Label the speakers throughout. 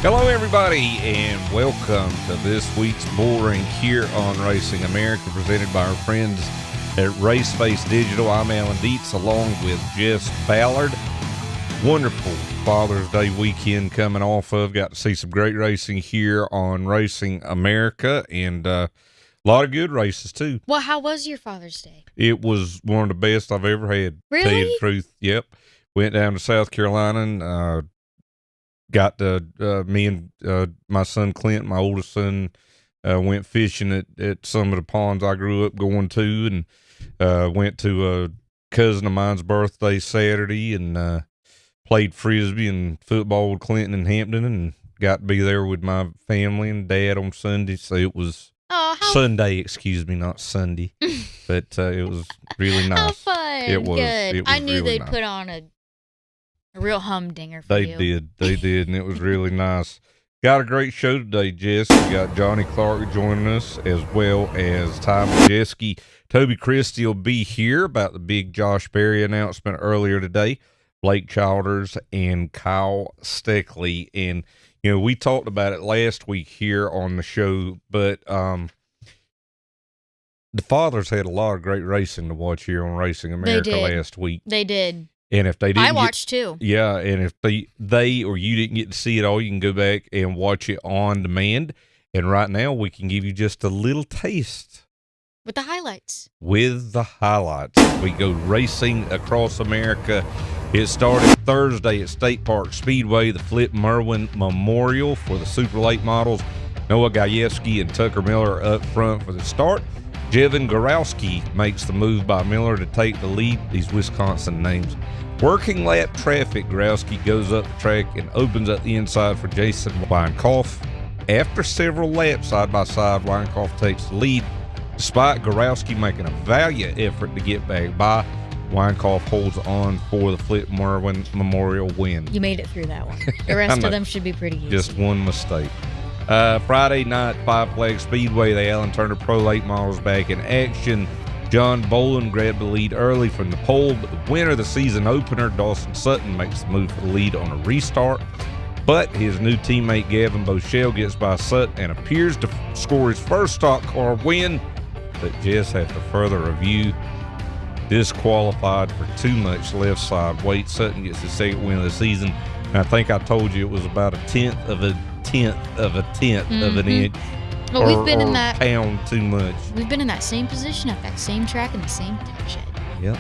Speaker 1: Hello, everybody, and welcome to this week's Bullring here on Racing America, presented by our friends at Raceface Digital. I'm Alan Dietz, along with Jess Ballard. Wonderful Father's Day weekend coming off of. Got to see some great racing here on Racing America, and a lot of good races, too.
Speaker 2: Well, how was your Father's Day?
Speaker 1: It was one of the best I've ever had.
Speaker 2: Really?
Speaker 1: To tell you the truth, yep. Went down to South Carolina and got to, me and my son Clint, my oldest son, went fishing at some of the ponds I grew up going to, and went to a cousin of mine's birthday Saturday and played Frisbee and football with Clinton and Hampton, and got to be there with my family and dad on Sunday. So it was Sunday, excuse me, not Sunday. But it was really nice.
Speaker 2: How fun.
Speaker 1: It was.
Speaker 2: Good.
Speaker 1: It was
Speaker 2: I knew
Speaker 1: really
Speaker 2: they'd
Speaker 1: nice.
Speaker 2: put on a real humdinger for you.
Speaker 1: They did, and it was really nice. Got a great show today, Jess. We got Johnny Clark joining us, as well as Ty Majeski. Toby Christie will be here about the big Josh Berry announcement earlier today. tChilders and Kyle Steckly. And, you know, we talked about it last week here on the show, but the fathers had a lot of great racing to watch here on Racing America last week.
Speaker 2: They did.
Speaker 1: And if they didn't,
Speaker 2: I watched too.
Speaker 1: Yeah, and if they or you didn't get to see it all, you can go back and watch it on demand. And right now, we can give you just a little taste
Speaker 2: With the highlights.
Speaker 1: with the highlights. We go racing across America. It started Thursday at State Park Speedway, the Flip Merwin Memorial for the Super Late models. Noah Gajewski and Tucker Miller up front for the start. Jevin Gorowski makes the move by Miller to take the lead. These Wisconsin names. Working lap traffic, Gorowski goes up the track and opens up the inside for Jason Weinkauf. After several laps side by side, Weinkauf takes the lead. Despite Gorowski making a valiant effort to get back by, Weinkauf holds on for the Flip Merwin Memorial win.
Speaker 2: You made it through that one. The rest of them should be pretty easy.
Speaker 1: Just one mistake. Friday night, Five Flag Speedway, the Alan Turner Pro Late models back in action. John Boland grabbed the lead early from the pole, but the winner of the season opener, Dawson Sutton, makes the move for the lead on a restart. But his new teammate Gavin Boschel gets by Sutton and appears to score his first stock car win. But Jess, after further review, disqualified for too much left side weight. Sutton gets his second win of the season. And I think I told you it was about a tenth of an inch.
Speaker 2: Well, we've been in that
Speaker 1: pound too much.
Speaker 2: We've been in that same position at that same track in the same tech shed.
Speaker 1: Yep.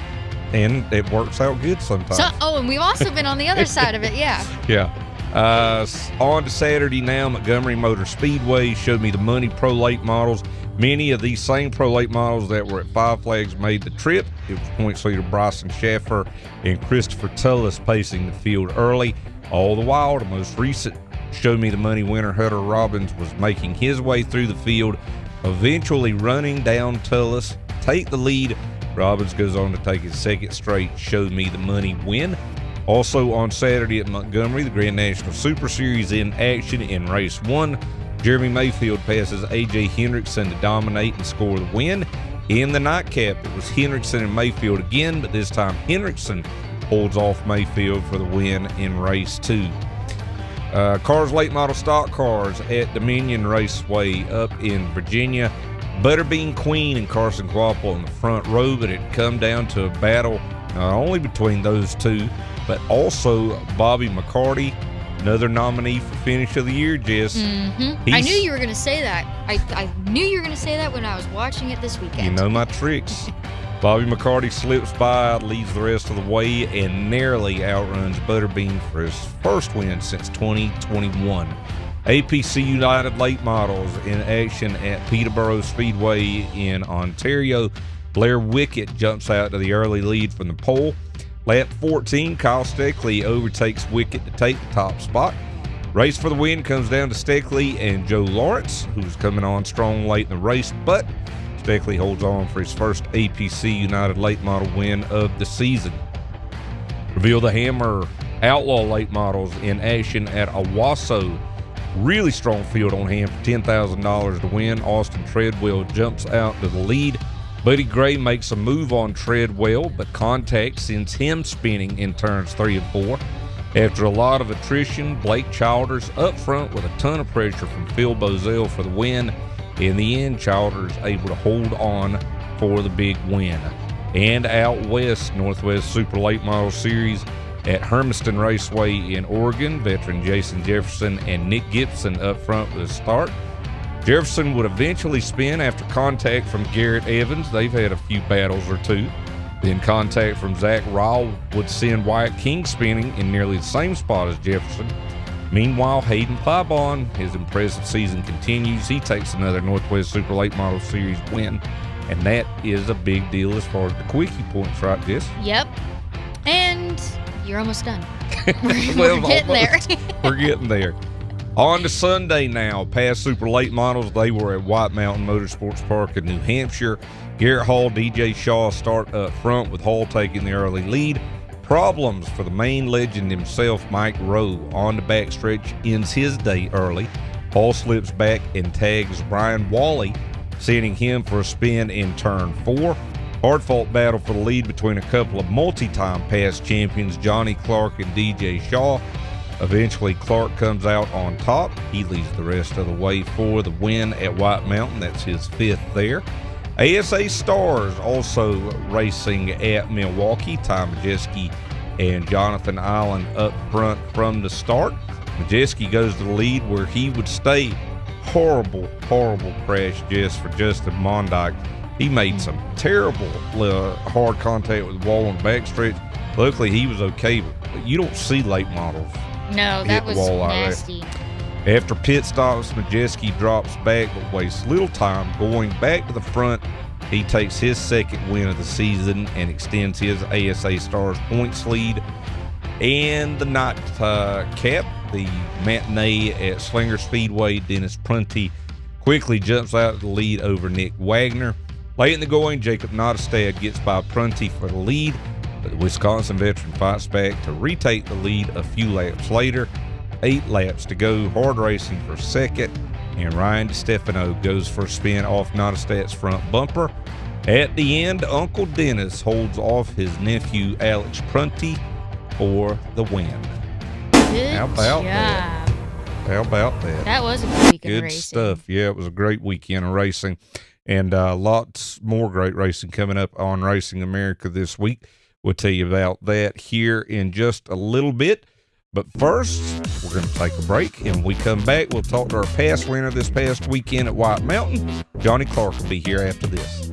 Speaker 1: And it works out good sometimes.
Speaker 2: And we've also been on the other side of it, yeah.
Speaker 1: Yeah. On to Saturday now, Montgomery Motor Speedway showed me the Money Pro Late models. Many of these same Pro Late models that were at Five Flags made the trip. It was points leader Bryson Schaffer and Christopher Tullis pacing the field early. All the while, the most recent Show Me the Money winner, Hunter Robbins, was making his way through the field, eventually running down Tullis, take the lead. Robbins goes on to take his second straight Show Me the Money win. Also on Saturday at Montgomery, the Grand National Super Series in action in race 1. Jeremy Mayfield passes A.J. Hendrickson to dominate and score the win. In the nightcap, it was Hendrickson and Mayfield again, but this time Hendrickson holds off Mayfield for the win in race 2. Cars Late Model Stock Cars at Dominion Raceway up in Virginia. Butterbean Queen and Carson Quapple in the front row, but it come down to a battle not only between those two, but also Bobby McCarty, another nominee for Finish of the Year, Jess.
Speaker 2: Mm-hmm. I knew you were going to say that. I knew you were going to say that when I was watching it this weekend.
Speaker 1: You know my tricks. Bobby McCarty slips by, leads the rest of the way, and narrowly outruns Butterbean for his first win since 2021. APC United Late Models in action at Peterborough Speedway in Ontario. Blair Wickett jumps out to the early lead from the pole. Lap 14, Kyle Steckly overtakes Wickett to take the top spot. Race for the win comes down to Steckly and Joe Lawrence, who's coming on strong late in the race, but Steckly holds on for his first APC United Late Model win of the season. Reveal the Hammer Outlaw Late Models in action at Owasso. Really strong field on hand for $10,000 to win. Austin Treadwell jumps out to the lead. Buddy Gray makes a move on Treadwell, but contact sends him spinning in turns 3 and 4. After a lot of attrition, Blake Childers up front with a ton of pressure from Phil Bozell for the win. In the end, Childers able to hold on for the big win. And out west, Northwest Super Late Model Series at Hermiston Raceway in Oregon, veteran Jason Jefferson and Nick Gibson up front with a start. Jefferson would eventually spin after contact from Garrett Evans. They've had a few battles or two. Then contact from Zach Ryle would send Wyatt King spinning in nearly the same spot as Jefferson. Meanwhile, Hayden Pybon, his impressive season continues. He takes another Northwest Super Late Model Series win, and that is a big deal as far as the quickie points, right, Jess?
Speaker 2: Yep. And you're almost done.
Speaker 1: Well,
Speaker 2: We're getting there.
Speaker 1: We're getting there. On to Sunday now. Past Super Late Models, they were at White Mountain Motorsports Park in New Hampshire. Garrett Hall, DJ Shaw start up front with Hall taking the early lead. Problems for the main legend himself, Mike Rowe. On the backstretch, ends his day early. Hall slips back and tags Brian Wally, sending him for a spin in turn 4. Hard-fought battle for the lead between a couple of multi-time past champions, Johnny Clark and DJ Shaw. Eventually, Clark comes out on top. He leads the rest of the way for the win at White Mountain. That's his 5th there. ASA Stars also racing at Milwaukee. Ty Majeski and Jonathan Allen up front from the start. Majeski goes to the lead where he would stay. Horrible crash just for Justin Mondyke. He made some terrible hard contact with the wall on the backstretch. Luckily, he was okay, but you don't see late models.
Speaker 2: No, that was nasty.
Speaker 1: After pit stops, Majeski drops back but wastes little time. Going back to the front, he takes his 2nd win of the season and extends his ASA Stars points lead. And the night cap, the matinee at Slinger Speedway, Dennis Prunty quickly jumps out of the lead over Nick Wagner. Late in the going, Jacob Nottestad gets by Prunty for the lead, but the Wisconsin veteran fights back to retake the lead a few laps later. 8 laps to go, hard racing for 2nd, and Ryan DiStefano goes for a spin off Nottestad's front bumper. At the end, Uncle Dennis holds off his nephew Alex Prunty for the win. How about that? How about that?
Speaker 2: That was a good weekend of racing.
Speaker 1: Good stuff. Yeah, it was a great weekend of racing. And lots more great racing coming up on Racing America this week. We'll tell you about that here in just a little bit. But first, we're going to take a break. And when we come back, we'll talk to our past winner this past weekend at White Mountain. Johnny Clark will be here after this.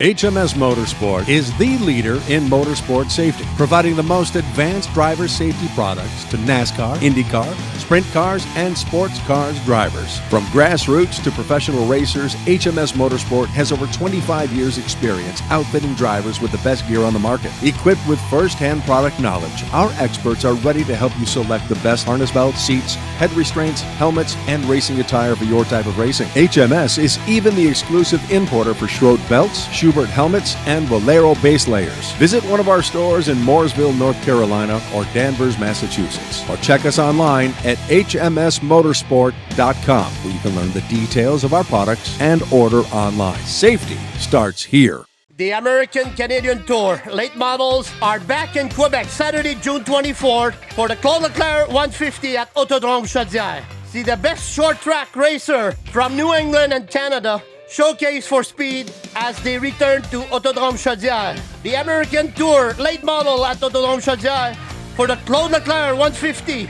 Speaker 3: HMS Motorsport is the leader in motorsport safety, providing the most advanced driver safety products to NASCAR, IndyCar, sprint cars, and sports cars drivers. From grassroots to professional racers, HMS Motorsport has over 25 years' experience outfitting drivers with the best gear on the market. Equipped with first-hand product knowledge, our experts are ready to help you select the best harness belts, seats, head restraints, helmets, and racing attire for your type of racing. HMS is even the exclusive importer for Schroed belts, Schubert helmets, and Valero base layers. Visit one of our stores in Mooresville, North Carolina, or Danvers, Massachusetts, or check us online at hmsmotorsport.com, where you can learn the details of our products and order online. Safety starts here.
Speaker 4: The American-Canadian Tour late models are back in Quebec Saturday, June 24th for the Claude Leclerc 150 at Autodrome Chaudière. See the best short-track racer from New England and Canada showcase for speed as they return to Autodrome Chaudière. The American Tour late model at Autodrome Chaudière for the Claude Leclerc 150.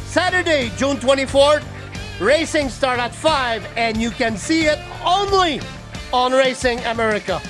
Speaker 4: Saturday, June 24th, racing start at 5 and you can see it only on Racing America.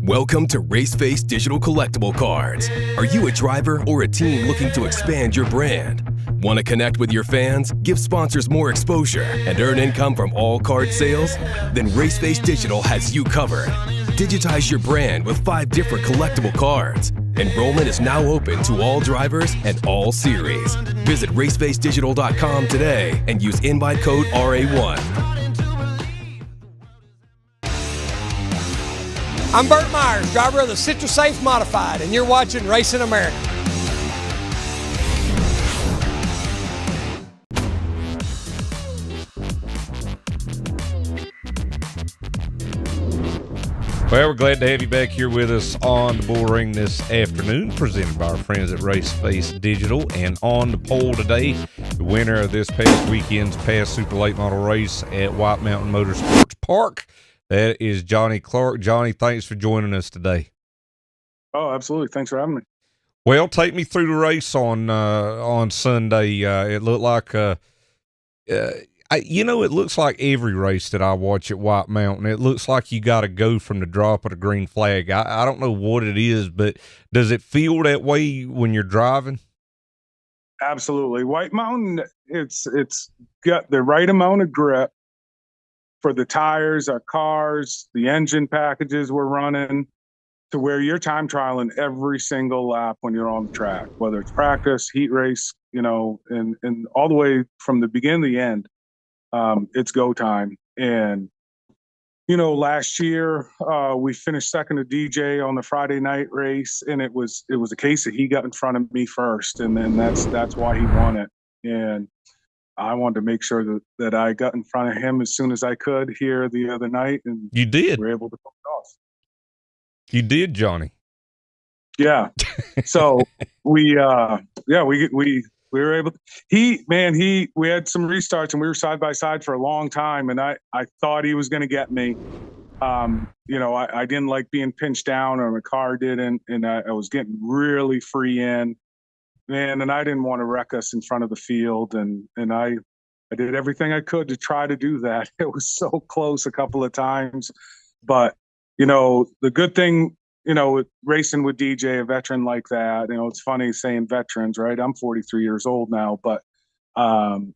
Speaker 5: Welcome to Raceface Digital Collectible Cards. Are you a driver or a team looking to expand your brand? Want to connect with your fans, give sponsors more exposure, and earn income from all card sales? Then Raceface Digital has you covered. Digitize your brand with 5 different collectible cards. Enrollment is now open to all drivers and all series. Visit racefacedigital.com today and use invite code RA1.
Speaker 6: I'm Burt Myers, driver of the CitraSafe Modified, and you're watching Racing America.
Speaker 1: Well, we're glad to have you back here with us on the Bullring this afternoon, presented by our friends at Raceface Digital. And on the poll today, the winner of this past weekend's past super late model race at White Mountain Motorsports Park, that is Johnny Clark. Johnny, thanks for joining us today.
Speaker 7: Oh, absolutely. Thanks for having me.
Speaker 1: Well, take me through the race on Sunday. It looked like it looks like every race that I watch at White Mountain, it looks like you got to go from the drop of the green flag. I don't know what it is, but does it feel that way when you're driving?
Speaker 7: Absolutely. White Mountain, it's got the right amount of grip for the tires, our cars, the engine packages we're running, to where you're time trialing every single lap when you're on the track, whether it's practice, heat race, and all the way from the beginning to the end. It's go time. And, last year we finished second to DJ on the Friday night race, and it was a case that he got in front of me first, and then that's why he won it. And I wanted to make sure that I got in front of him as soon as I could here the other night, and
Speaker 1: you did.
Speaker 7: We were able to pull it off.
Speaker 1: You did, Johnny.
Speaker 7: Yeah. So we were able to, we had some restarts and we were side by side for a long time. And I thought he was going to get me. I didn't like being pinched down, or my car didn't. And I was getting really free in, man. And I didn't want to wreck us in front of the field. And I did everything I could to try to do that. It was so close a couple of times, but the good thing, racing with DJ, a veteran like that, it's funny saying veterans, right? I'm 43 years old now, but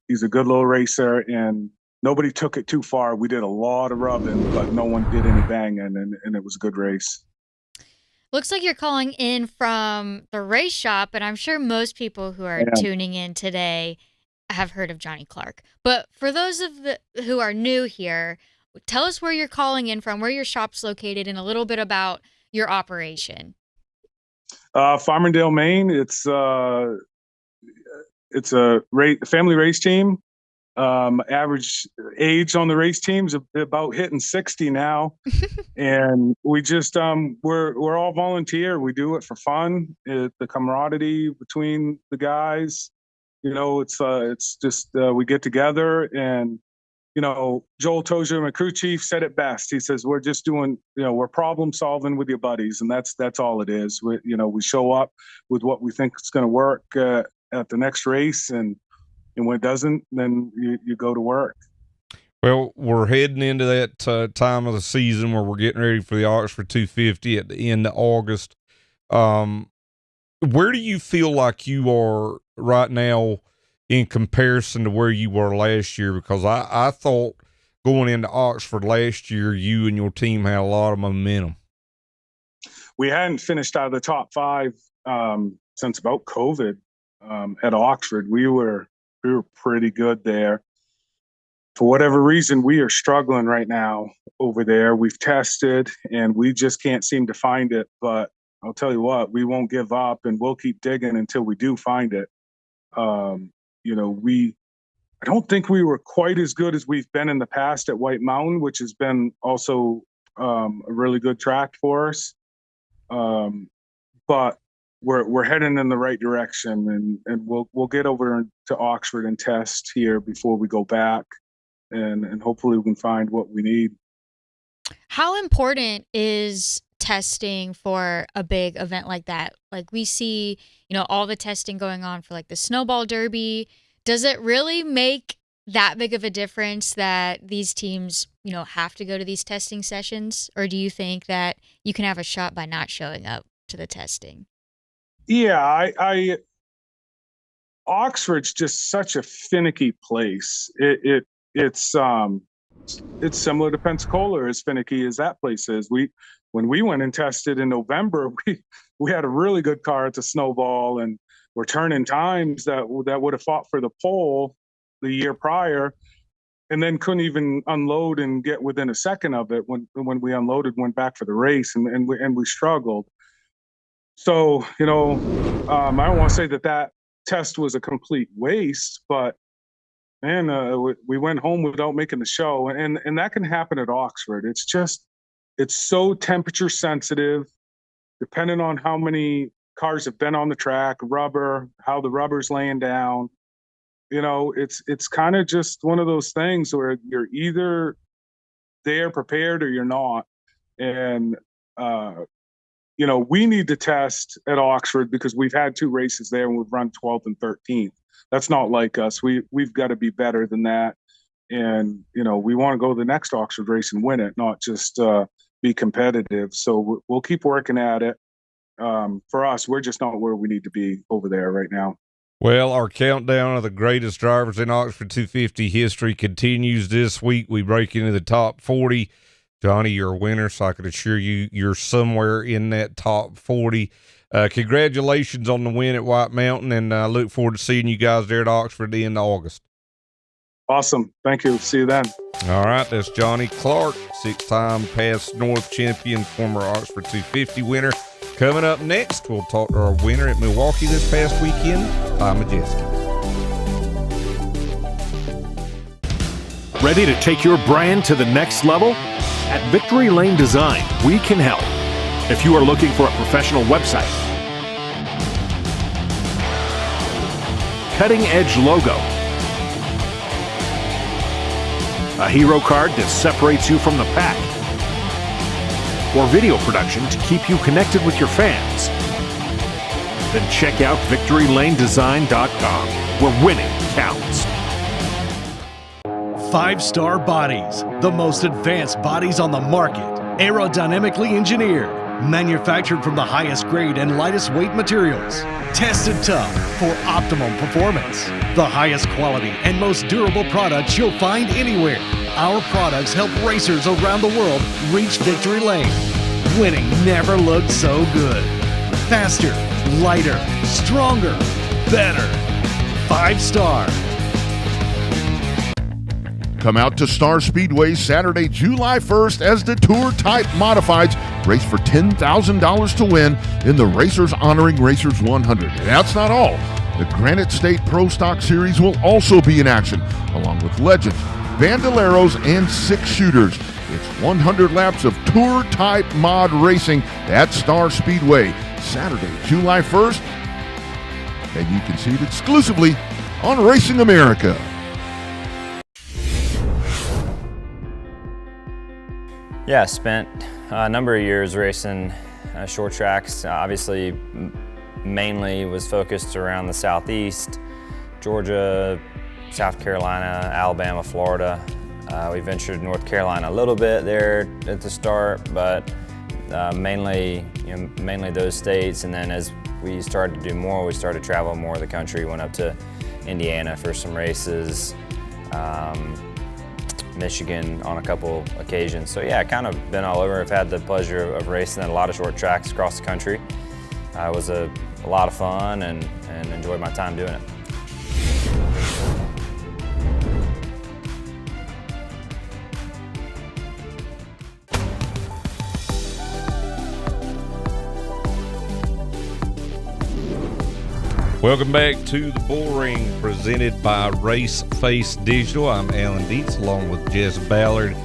Speaker 7: he's a good little racer, and nobody took it too far. We did a lot of rubbing, but no one did any banging, and it was a good race.
Speaker 2: Looks like you're calling in from the race shop, and I'm sure most people who are tuning in today have heard of Johnny Clark. But for those who are new here, tell us where you're calling in from, where your shop's located, and a little bit about your operation.
Speaker 7: Farmingdale, Maine. It's a family race team. Average age on the race team's about hitting 60 now. And we just we're all volunteer. We do it for fun. The camaraderie between the guys, it's just we get together, and Joel Tozier, my crew chief, said it best. He says, we're just doing, we're problem solving with your buddies. And that's all it is. We show up with what we think is going to work at the next race. And when it doesn't, then you go to work.
Speaker 1: Well, we're heading into that time of the season where we're getting ready for the Oxford 250 at the end of August. Where do you feel like you are right now in comparison to where you were last year? Because I thought going into Oxford last year, you and your team had a lot of momentum.
Speaker 7: We hadn't finished out of the top 5 since about COVID at Oxford. We were pretty good there. For whatever reason, we are struggling right now over there. We've tested and we just can't seem to find it. But I'll tell you what, we won't give up, and we'll keep digging until we do find it. I don't think we were quite as good as we've been in the past at White Mountain, which has been also a really good track for us. But we're heading in the right direction, and we'll get over to Oxford and test here before we go back, and hopefully we can find what we need.
Speaker 2: How important is testing for a big event like that? Like we see, all the testing going on for like the Snowball Derby. Does it really make that big of a difference that these teams, have to go to these testing sessions? Or do you think that you can have a shot by not showing up to the testing?
Speaker 7: Yeah, Oxford's just such a finicky place. It's similar to Pensacola, as finicky as that place is. When we went and tested in November, we had a really good car at the Snowball, and we're turning times that would have fought for the pole the year prior, and then couldn't even unload and get within a second of it. When we unloaded, went back for the race, and we struggled. So I don't want to say that test was a complete waste, but man, we went home without making the show, and that can happen at Oxford. It's just it's so temperature sensitive, depending on how many cars have been on the track, rubber, how the rubber's laying down. It's kind of just one of those things where you're either there prepared or you're not. And, we need to test at Oxford because we've had 2 races there and we've run 12th and 13th. That's not like us. We've got to be better than that. And, we want to go to the next Oxford race and win it, not just be competitive. So we'll keep working at it. For us, we're just not where we need to be over there right now.
Speaker 1: Well, our countdown of the greatest drivers in Oxford 250 history continues this week. We break into the top 40. Johnny, you're a winner, so I can assure you you're somewhere in that top 40. Congratulations on the win at White Mountain, and I look forward to seeing you guys there at Oxford at the end of August.
Speaker 7: Awesome. Thank you. See you then.
Speaker 1: All right, that's Johnny Clark, 6-time past North champion, former Oxford 250 winner. Coming up next, we'll talk to our winner at Milwaukee this past weekend, Ty Majeski.
Speaker 8: Ready to take your brand to the next level? At Victory Lane Design, we can help. If you are looking for a professional website, cutting-edge logo, a hero card that separates you from the pack, or video production to keep you connected with your fans, then check out VictoryLaneDesign.com, where winning counts.
Speaker 9: 5-Star Bodies, the most advanced bodies on the market, aerodynamically engineered, manufactured from the highest grade and lightest weight materials, tested tough for optimum performance. The highest quality and most durable products you'll find anywhere. Our products help racers around the world reach victory lane. Winning never looked so good. Faster, lighter, stronger, better. 5-Star.
Speaker 10: Come out to Star Speedway Saturday, July 1st as the Tour Type Modifieds race for $10,000 to win in the Racers Honoring Racers 100. And that's not all. The Granite State Pro Stock Series will also be in action, along with Legends, Bandoleros, and 6-shooters. It's 100 laps of Tour Type Mod racing at Star Speedway, Saturday, July 1st. And you can see it exclusively on Racing America.
Speaker 11: Yeah, spent a number of years racing short tracks. Obviously, mainly was focused around the Southeast, Georgia, South Carolina, Alabama, Florida. We ventured North Carolina a little bit there at the start, but mainly those states. And then as we started to do more, we started to travel more of the country. Went up to Indiana for some races. Michigan on a couple occasions. So yeah, kind of been all over. I've had the pleasure of racing at a lot of short tracks across the country. It was a lot of fun and enjoyed my time doing it.
Speaker 1: Welcome back to the Bullring, presented by Race Face Digital. I'm Alan Dietz, along with Jess Ballard.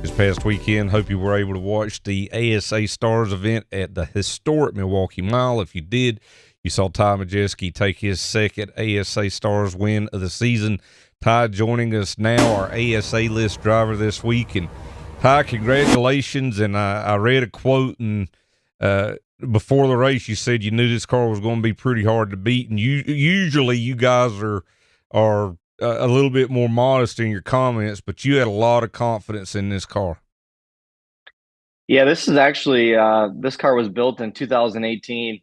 Speaker 1: This past weekend, hope you were able to watch the ASA Stars event at the historic Milwaukee Mile. If you did, you saw Ty Majeski take his second ASA Stars win of the season. Ty joining us now, our ASA list driver this week. And Ty, congratulations. And I read a quote and before the race, you said you knew this car was going to be pretty hard to beat, and usually you guys are a little bit more modest in your comments, but you had a lot of confidence in this car.
Speaker 12: Yeah, this is actually this car was built in 2018.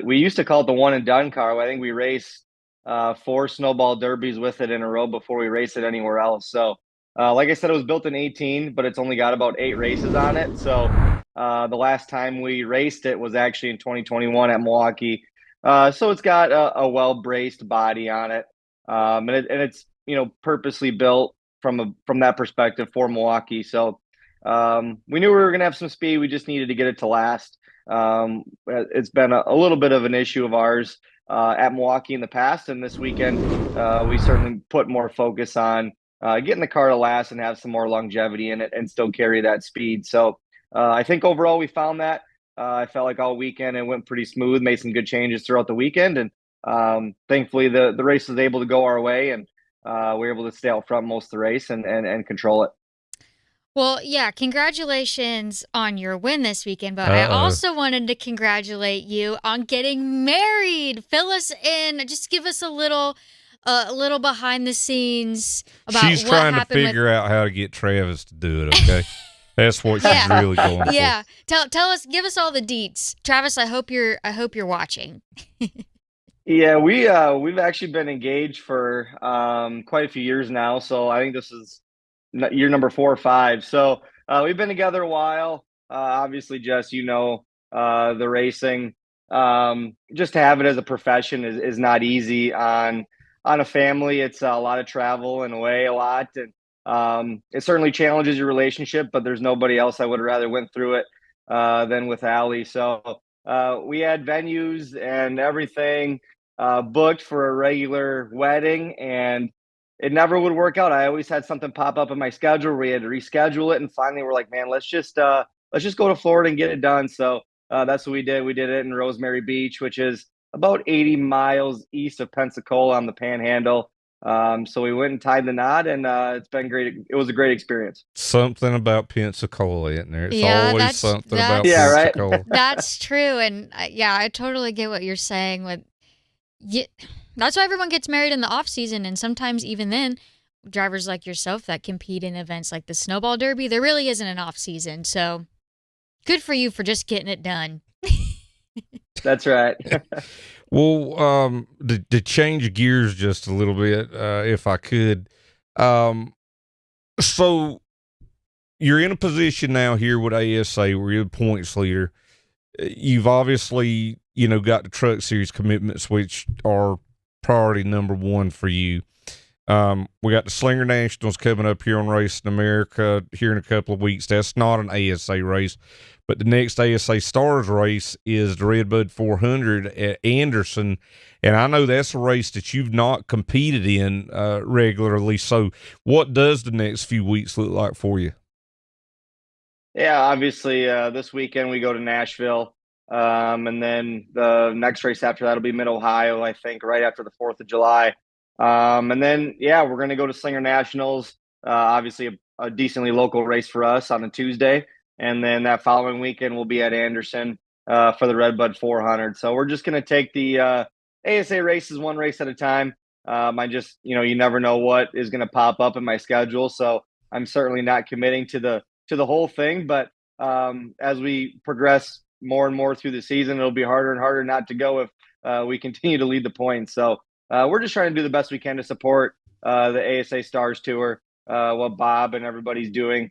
Speaker 12: We used to call it the one and done car. I think we raced 4 snowball derbies with it in a row before we raced it anywhere else. So like I said, it was built in 18, but it's only got about 8 races on it. So the last time we raced it was actually in 2021 at Milwaukee. So it's got a well-braced body on it. And it's, purposely built from that perspective for Milwaukee. So we knew we were going to have some speed. We just needed to get it to last. It's been a little bit of an issue of ours at Milwaukee in the past. And this weekend, we certainly put more focus on getting the car to last and have some more longevity in it and still carry that speed. So I think overall we found that. I felt like all weekend it went pretty smooth, made some good changes throughout the weekend. And thankfully the race was able to go our way, and we were able to stay out front most of the race and control it.
Speaker 2: Well, yeah, congratulations on your win this weekend, but I also wanted to congratulate you on getting married. Fill us in, just give us a little behind the scenes about
Speaker 1: She's
Speaker 2: what
Speaker 1: trying to
Speaker 2: happened
Speaker 1: figure out how to get Travis to do it, okay? That's what she's really going for.
Speaker 2: Yeah. Tell us, give us all the deets. Travis, I hope you're watching.
Speaker 12: Yeah, we've actually been engaged for quite a few years now. So I think this is year number 4 or 5. So we've been together a while. Obviously, Jess, the racing. Just to have it as a profession is not easy on a family. It's a lot of travel and away a lot, and it certainly challenges your relationship. But there's nobody else I would rather went through it than with Allie. So we had venues and everything booked for a regular wedding, and it never would work out. I always had something pop up in my schedule. We had to reschedule it, and finally we're like, man, let's just go to Florida and get it done. So that's what we did. We did it in Rosemary Beach, which is about 80 miles east of Pensacola on the Panhandle. So we went and tied the knot, and it's been great. It was a great experience.
Speaker 1: Something about Pensacola, isn't there? It's always something about Pensacola.
Speaker 2: Right? That's true, and I totally get what you're saying. That's why everyone gets married in the off season, and sometimes even then, drivers like yourself that compete in events like the Snowball Derby, there really isn't an off season. So good for you for just getting it done.
Speaker 12: That's right.
Speaker 1: Well, to change gears just a little bit, if I could. So you're in a position now here with ASA where you're the points leader. You've obviously, got the Truck Series commitments, which are priority number 1 for you. We got the Slinger Nationals coming up here on Racing America here in a couple of weeks. That's not an ASA race, but the next ASA Stars race is the Redbud 400 at Anderson, and I know that's a race that you've not competed in regularly. So what does the next few weeks look like for you?
Speaker 12: Yeah, obviously this weekend we go to Nashville, and then the next race after that will be Mid-Ohio, I think, right after the 4th of July. And then, we're going to go to Slinger Nationals, obviously a decently local race for us on a Tuesday. And then that following weekend we'll be at Anderson for the Redbud 400. So we're just going to take the ASA races one race at a time. You never know what is going to pop up in my schedule. So I'm certainly not committing to the whole thing. But as we progress more and more through the season, it'll be harder and harder not to go if we continue to lead the points. So we're just trying to do the best we can to support the ASA Stars Tour. What Bob and everybody's doing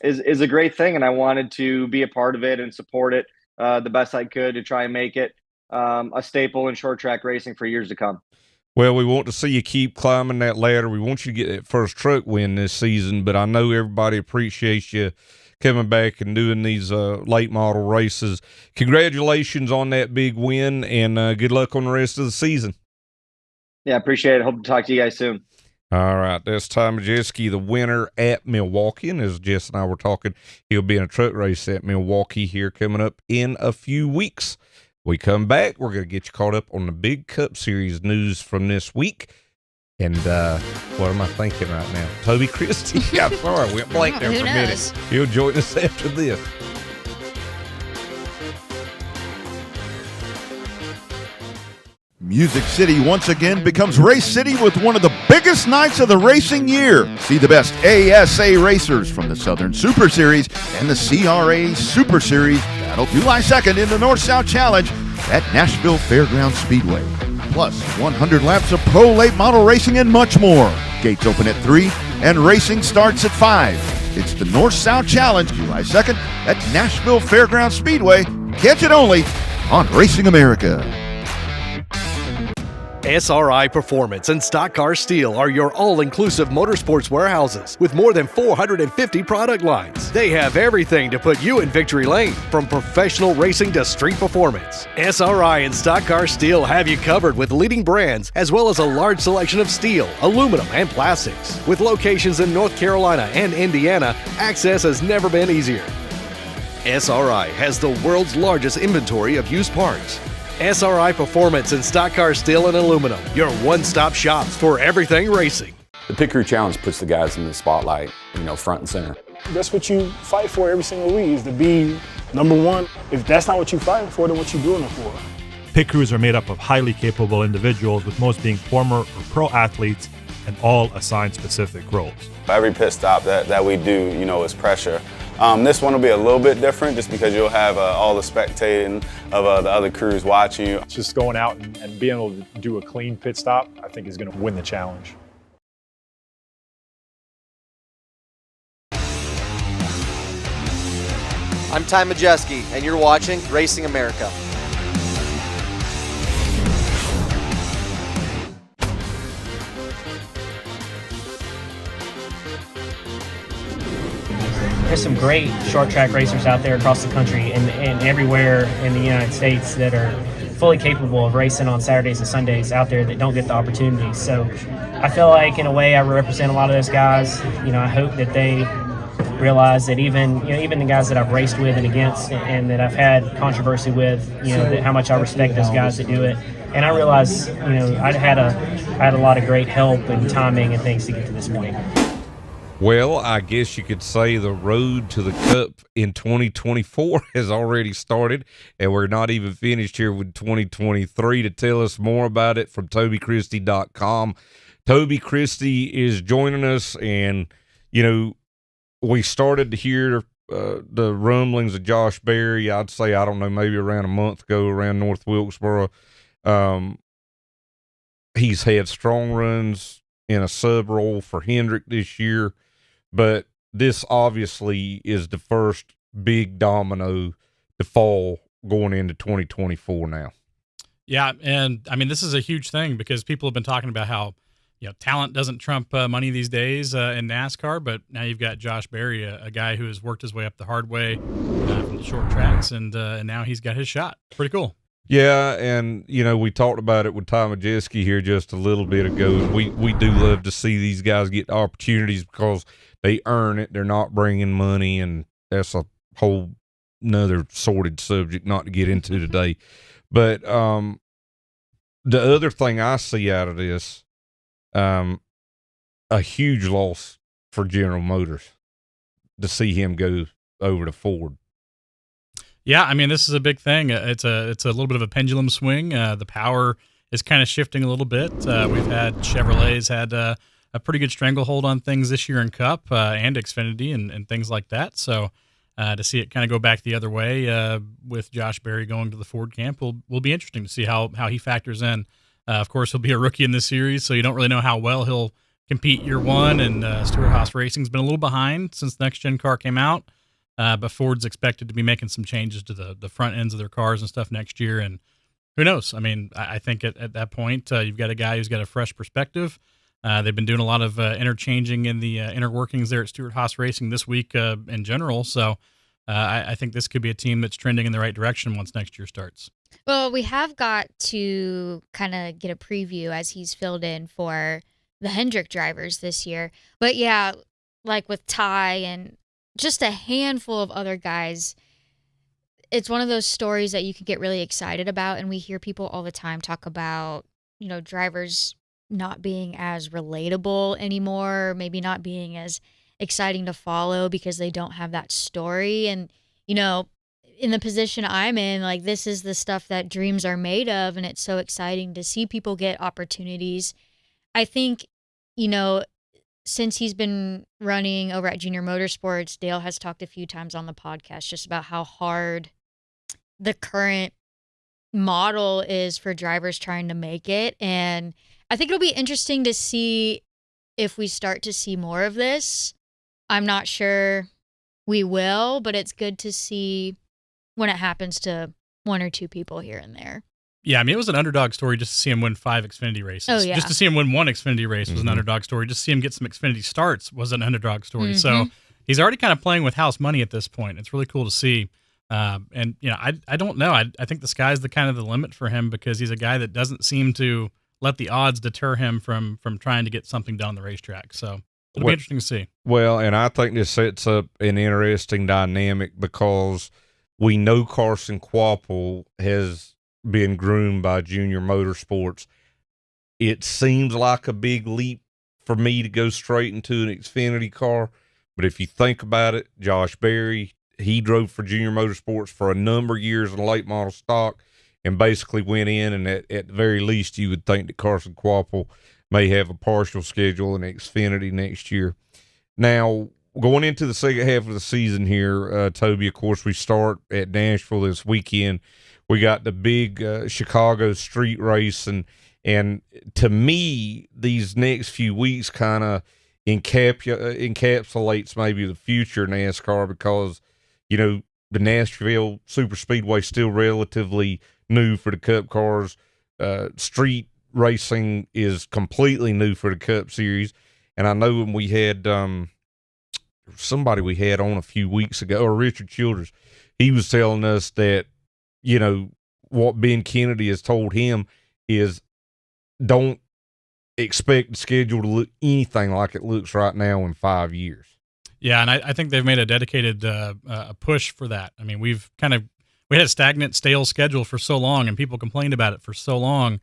Speaker 12: is a great thing, and I wanted to be a part of it and support it the best I could to try and make it a staple in short track racing for years to come.
Speaker 1: Well, we want to see you keep climbing that ladder. We want you to get that first truck win this season, but I know everybody appreciates you coming back and doing these late model races. Congratulations on that big win, and good luck on the rest of the season.
Speaker 12: Yeah, appreciate it. Hope to talk to you guys soon.
Speaker 1: All right, that's Ty Majeski, the winner at Milwaukee. And as Jess and I were talking, he'll be in a truck race at Milwaukee here coming up in a few weeks. We come back, we're going to get you caught up on the big Cup Series news from this week. And what am I thinking right now? Toby Christie. I'm sorry, I went blank there for a minute. He'll join us after this.
Speaker 10: Music City once again becomes Race City with one of the biggest nights of the racing year. See the best ASA racers from the Southern Super Series and the CRA Super Series. That'll July 2nd in the North-South Challenge at Nashville Fairgrounds Speedway. Plus 100 laps of pro late model racing and much more. Gates open at 3 and racing starts at 5. It's the North-South Challenge July 2nd at Nashville Fairgrounds Speedway. Catch it only on Racing America.
Speaker 9: SRI Performance and Stock Car Steel are your all-inclusive motorsports warehouses with more than 450 product lines. They have everything to put you in victory lane, from professional racing to street performance. SRI and Stock Car Steel have you covered with leading brands as well as a large selection of steel, aluminum, and plastics. With locations in North Carolina and Indiana, access has never been easier. SRI has the world's largest inventory of used parts. SRI Performance in stock car steel and aluminum, your one-stop shop for everything racing.
Speaker 13: The Pit Crew Challenge puts the guys in the spotlight, front and center.
Speaker 14: That's what you fight for every single week, is to be number one. If that's not what you're fighting for, then what you doing it for?
Speaker 15: Pit crews are made up of highly capable individuals, with most being former or pro athletes, and all assigned specific roles.
Speaker 16: Every pit stop that we do, is pressure. This one will be a little bit different just because you'll have all the spectating of the other crews watching you.
Speaker 17: Just going out and being able to do a clean pit stop, I think is going to win the challenge.
Speaker 18: I'm Ty Majeski, and you're watching Racing America.
Speaker 19: There's some great short track racers out there across the country and everywhere in the United States that are fully capable of racing on Saturdays and Sundays out there that don't get the opportunity. So I feel like, in a way, I represent a lot of those guys. I hope that they realize that even the guys that I've raced with and against and that I've had controversy with, that how much I respect those guys that do it. And I realize, I had a lot of great help and timing and things to get to this point.
Speaker 1: Well, I guess you could say the road to the Cup in 2024 has already started, and we're not even finished here with 2023. To tell us more about it, from TobyChristie.com. Toby Christie is joining us, and, we started to hear the rumblings of Josh Berry, I'd say, I don't know, maybe around a month ago, around North Wilkesboro. He's had strong runs in a sub role for Hendrick this year, but this obviously is the first big domino to fall going into 2024 now.
Speaker 20: Yeah, and I mean, this is a huge thing because people have been talking about how talent doesn't trump money these days in NASCAR, but now you've got Josh Berry, a guy who has worked his way up the hard way from the short tracks, and now he's got his shot. Pretty cool.
Speaker 1: Yeah, and, we talked about it with Ty Majeski here just a little bit ago. We do love to see these guys get opportunities because they earn it. They're not bringing money, and that's a whole nother sordid subject not to get into today. But the other thing I see out of this, a huge loss for General Motors to see him go over to Ford.
Speaker 20: Yeah, I mean, this is a big thing. It's a little bit of a pendulum swing. The power is kind of shifting a little bit. We've had Chevrolet's had a pretty good stranglehold on things this year in Cup and Xfinity and things like that. So to see it kind of go back the other way with Josh Berry going to the Ford camp will be interesting to see how he factors in. Of course, he'll be a rookie in this series, so you don't really know how well he'll compete year one. And Stewart-Haas Racing's been a little behind since the next-gen car came out. But Ford's expected to be making some changes to the front ends of their cars and stuff next year. And who knows? I mean, I think at that point, you've got a guy who's got a fresh perspective. They've been doing a lot of interchanging in the inner workings there at Stewart-Haas Racing this week in general. So I think this could be a team that's trending in the right direction once next year starts.
Speaker 2: Well, we have got to kind of get a preview as he's filled in for the Hendrick drivers this year. But yeah, like with Ty and just a handful of other guys, it's one of those stories that you can get really excited about. And we hear people all the time talk about, drivers not being as relatable anymore, maybe not being as exciting to follow because they don't have that story. And, in the position I'm in, like, this is the stuff that dreams are made of, and it's so exciting to see people get opportunities. I think, since he's been running over at Junior Motorsports, Dale has talked a few times on the podcast just about how hard the current model is for drivers trying to make it. And I think it'll be interesting to see if we start to see more of this. I'm not sure we will, but it's good to see when it happens to one or two people here and there.
Speaker 20: Yeah, I mean, it was an underdog story just to see him win 5 Xfinity races.
Speaker 2: Oh, yeah.
Speaker 20: Just to see him win 1 Xfinity race was an underdog story. Just to see him get some Xfinity starts was an underdog story. So he's already kind of playing with house money at this point. It's really cool to see. And, I don't know. I think the sky's the kind of the limit for him because he's a guy that doesn't seem to let the odds deter him from trying to get something done on the racetrack. So It'll be interesting to see.
Speaker 1: Well, and I think this sets up an interesting dynamic because we know Carson Kvapil has been groomed by Junior Motorsports. It seems like a big leap for me to go straight into an Xfinity car. But if you think about it, Josh Berry, he drove for Junior Motorsports for a number of years in late model stock and basically went in, and at the very least you would think that Carson Kvapil may have a partial schedule in Xfinity next year. Now, going into the second half of the season here, Toby, of course, we start at Nashville this weekend. We got the big Chicago street race, and to me, these next few weeks kind of encapsulates maybe the future NASCAR because, you know, the Nashville Super Speedway is still relatively new for the Cup cars. Street racing is completely new for the Cup Series. And I know when we had somebody we had on a few weeks ago, or Richard Childers, he was telling us that, you know, what Ben Kennedy has told him is don't expect the schedule to look anything like it looks right now in 5 years.
Speaker 20: Yeah, and I think they've made a dedicated a push for that. I mean, we had a stagnant, stale schedule for so long, and people complained about it for so long.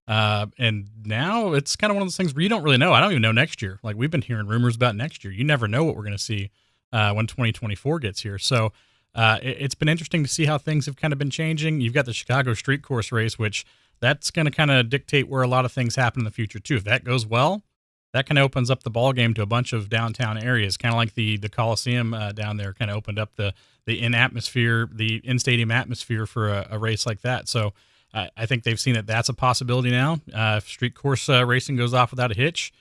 Speaker 20: And now it's kind of one of those things where you don't really know. I don't even know next year. Like, we've been hearing rumors about next year. You never know what we're going to see when 2024 gets here. So it's been interesting to see how things have kind of been changing. You've got the Chicago Street Course race, which that's going to kind of dictate where a lot of things happen in the future too. If that goes well, that kind of opens up the ball game to a bunch of downtown areas, kind of like the Coliseum down there kind of opened up the in-stadium atmosphere for a race like that. So I think they've seen that that's a possibility now. If street course racing goes off without a hitch,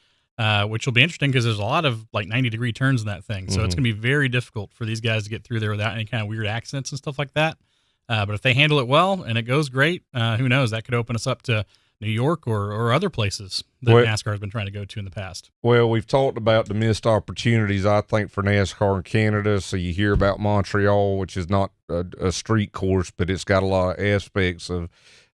Speaker 20: which will be interesting because there's a lot of like 90-degree turns in that thing. So it's going to be very difficult for these guys to get through there without any kind of weird accidents and stuff like that. But if they handle it well and it goes great, who knows? That could open us up to New York or other places that NASCAR has been trying to go to in the past.
Speaker 1: Well, we've talked about the missed opportunities, I think, for NASCAR in Canada. So you hear about Montreal, which is not a street course, but it's got a lot of aspects of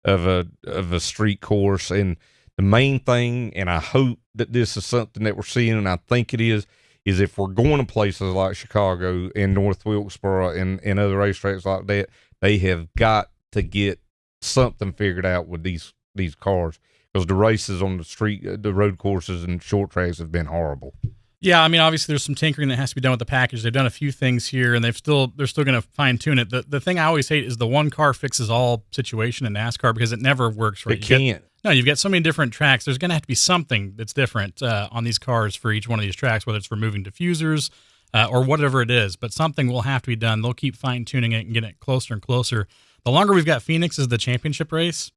Speaker 1: a street course. And the main thing, and I hope that this is something that we're seeing, and I think it is if we're going to places like Chicago and North Wilkesboro and other racetracks like that, they have got to get something figured out with these cars, because the races on the street, the road courses and short tracks have been horrible.
Speaker 20: Yeah, I mean, obviously there's some tinkering that has to be done with the package. They've done a few things here, and they're still going to fine tune it. The thing I always hate is the one car fixes all situation in NASCAR, because it never works right.
Speaker 1: It can't.
Speaker 20: You've got so many different tracks. There's going to have to be something that's different on these cars for each one of these tracks, whether it's removing diffusers or whatever it is. But something will have to be done. They'll keep fine tuning it and getting it closer and closer. The longer we've got Phoenix as the championship race,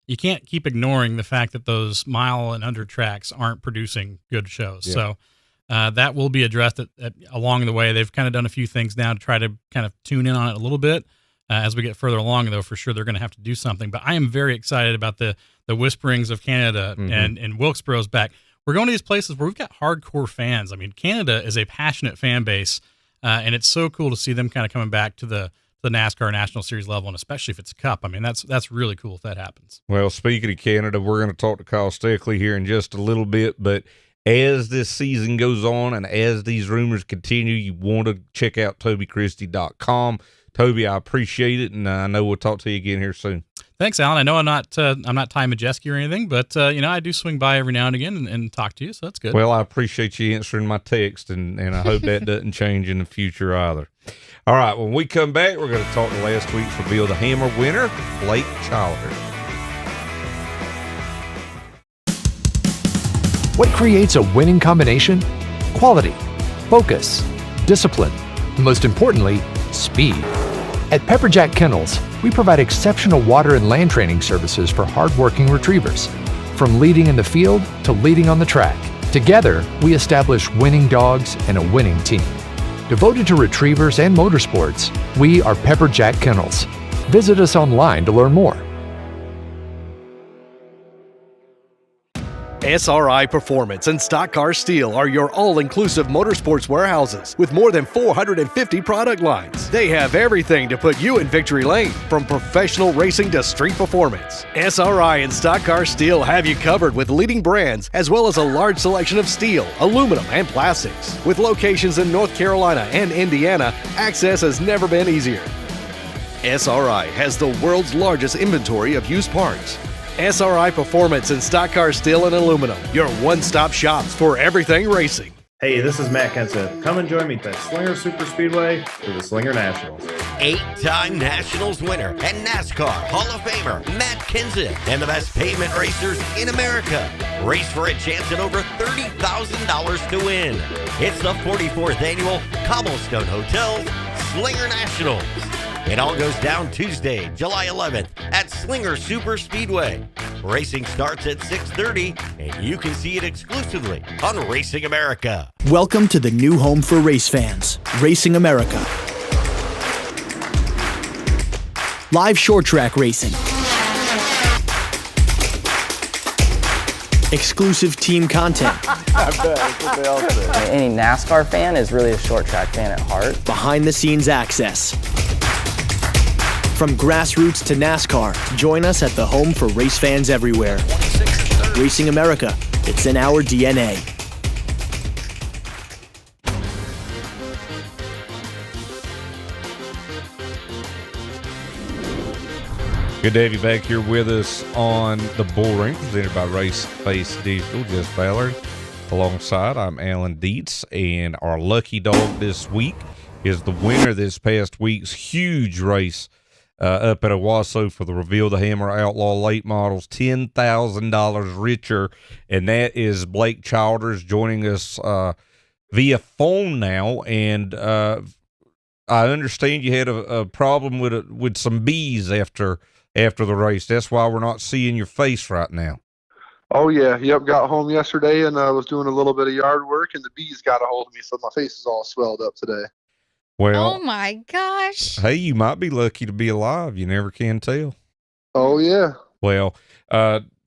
Speaker 20: you can't keep ignoring the fact that those mile and under tracks aren't producing good shows. Yeah. So that will be addressed along the way. They've kind of done a few things now to try to kind of tune in on it a little bit. As we get further along, though, for sure they're going to have to do something. But I am very excited about the whisperings of Canada and Wilkesboro's back. We're going to these places where we've got hardcore fans. I mean, Canada is a passionate fan base, and it's so cool to see them kind of coming back to the NASCAR National Series level, and especially if it's a cup. I mean, that's really cool if that happens.
Speaker 1: Well, speaking of Canada, we're going to talk to Kyle Steckly here in just a little bit, but as this season goes on and as these rumors continue, you want to check out TobyChristie.com. Toby, I appreciate it, and I know we'll talk to you again here soon. Thanks, Alan. I know I'm not Ty Majeski or anything, but I do swing by every now and again and talk to you, so that's good. Well, I appreciate you answering my text, and I hope that doesn't change in the future either. All right, when we come back, we're going to talk to last week's Reveal the Hammer winner, Blake Childers.
Speaker 21: What creates a winning combination? Quality, focus, discipline, and most importantly, speed. At Pepperjack Kennels, we provide exceptional water and land training services for hardworking retrievers. From leading in the field to leading on the track, together we establish winning dogs and a winning team. Devoted to retrievers and motorsports, we are Pepperjack Kennels. Visit us online to learn more.
Speaker 9: SRI Performance and Stock Car Steel are your all-inclusive motorsports warehouses with more than 450 product lines. They have everything to put you in victory lane, from professional racing to street performance. SRI and Stock Car Steel have you covered with leading brands as well as a large selection of steel, aluminum, and plastics. With locations in North Carolina and Indiana, access has never been easier. SRI has the world's largest inventory of used parts. SRI Performance and Stock Car Steel and Aluminum, your one-stop shops for everything racing.
Speaker 3: Hey, this is Matt Kenseth. Come and join me at Slinger Super Speedway for the Slinger Nationals.
Speaker 22: 8-time Nationals winner and NASCAR Hall of Famer Matt Kenseth and the best pavement racers in America. Race for a chance at over $30,000 to win. It's the 44th annual Cobblestone Hotel Slinger Nationals. It all goes down Tuesday, July 11th at Slinger Super Speedway. Racing starts at 6:30, and you can see it exclusively on Racing America.
Speaker 23: Welcome to the new home for race fans, Racing America. Live short track racing. Exclusive team content.
Speaker 24: I bet, that's what they all say. Any NASCAR fan is really a short track fan at heart.
Speaker 23: Behind the scenes access. From grassroots to NASCAR, join us at the home for race fans everywhere. Racing America, it's in our DNA.
Speaker 1: Good to have you back here with us on the Bullring, presented by Race Face Digital. Jess Ballard alongside. I'm Alan Dietz, and our lucky dog this week is the winner this past week's huge race up at Owasso for the Reveal the Hammer Outlaw Late Models, $10,000 richer, and that is Blake Childers joining us via phone now. And I understand you had a problem with some bees after the race. That's why we're not seeing your face right now.
Speaker 25: Oh yeah, yep. Got home yesterday and I was doing a little bit of yard work, and the bees got a hold of me, so my face is all swelled up today.
Speaker 1: Well,
Speaker 2: oh my gosh.
Speaker 1: Hey, you might be lucky to be alive. You never can tell.
Speaker 25: Oh, yeah.
Speaker 1: Well,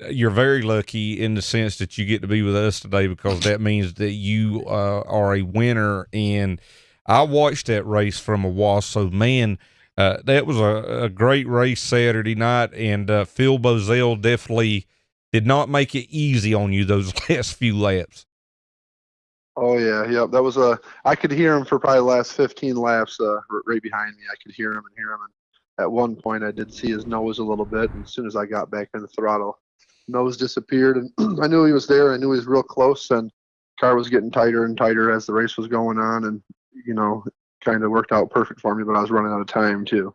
Speaker 1: you're very lucky in the sense that you get to be with us today, because that means that you are a winner. And I watched that race from Owasso. Man, that was a great race Saturday night, and Phil Bozell definitely did not make it easy on you those last few laps.
Speaker 25: Oh yeah, yep. That was I could hear him for probably the last 15 laps, right behind me. I could hear him. And at one point, I did see his nose a little bit. And as soon as I got back in the throttle, nose disappeared, and I knew he was there. I knew he was real close, and car was getting tighter and tighter as the race was going on. And kind of worked out perfect for me. But I was running out of time too.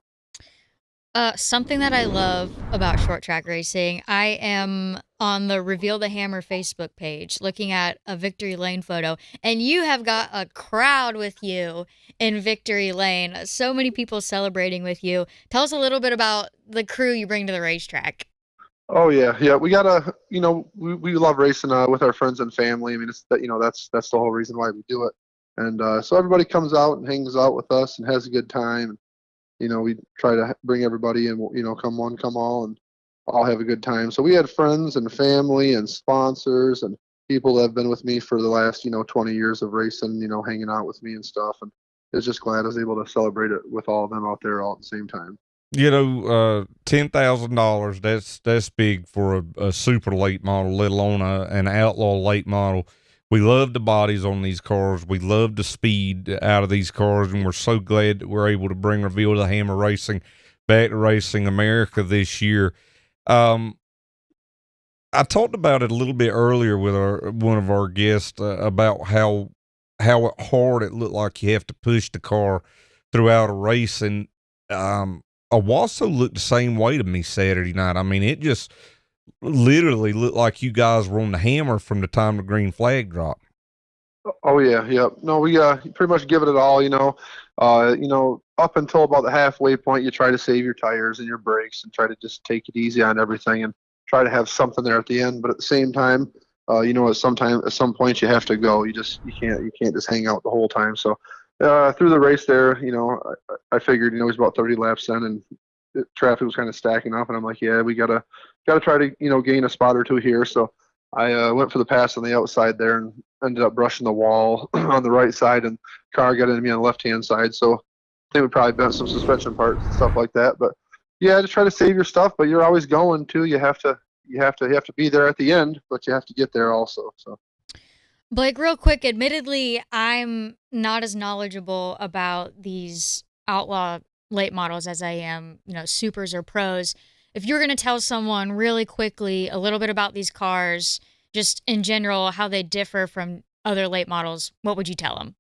Speaker 2: Something that I love about short track racing, I am on the Reveal the Hammer Facebook page looking at a Victory Lane photo, and you have got a crowd with you in Victory Lane. So many people celebrating with you. Tell us a little bit about the crew you bring to the racetrack.
Speaker 25: Oh yeah. We got we love racing with our friends and family. I mean, it's that's the whole reason why we do it. And so everybody comes out and hangs out with us and has a good time. We try to bring everybody and, come one, come all, and all have a good time. So we had friends and family and sponsors and people that have been with me for the last, 20 years of racing, hanging out with me and stuff. And I was just glad I was able to celebrate it with all of them out there all at the same time.
Speaker 1: $10,000, that's big for a super late model, let alone an outlaw late model. We love the bodies on these cars. We love the speed out of these cars, and we're so glad that we're able to bring Reveal the Hammer Racing back to Racing America this year. I talked about it a little bit earlier with one of our guests about how hard it looked like you have to push the car throughout a race, and Owasso looked the same way to me Saturday night. I mean, it just literally looked like you guys were on the hammer from the time the green flag dropped.
Speaker 25: Oh yeah, yep. No, we pretty much give it all. Up until about the halfway point, you try to save your tires and your brakes and try to just take it easy on everything and try to have something there at the end. But at the same time, at some point you have to go. You can't just hang out the whole time. So through the race there, I figured, it was about 30 laps in, and traffic was kind of stacking up, and I'm like, yeah, we gotta try to gain a spot or two here. So I went for the pass on the outside there and ended up brushing the wall on the right side, and car got into me on the left-hand side. So I think we probably bent some suspension parts and stuff like that. But yeah, just try to save your stuff, but you're always going too. You have to be there at the end, but you have to get there also. So.
Speaker 2: Blake, real quick, admittedly, I'm not as knowledgeable about these outlaw late models as I am, supers or pros. If you're going to tell someone really quickly a little bit about these cars, just in general, how they differ from other late models, what would you tell them?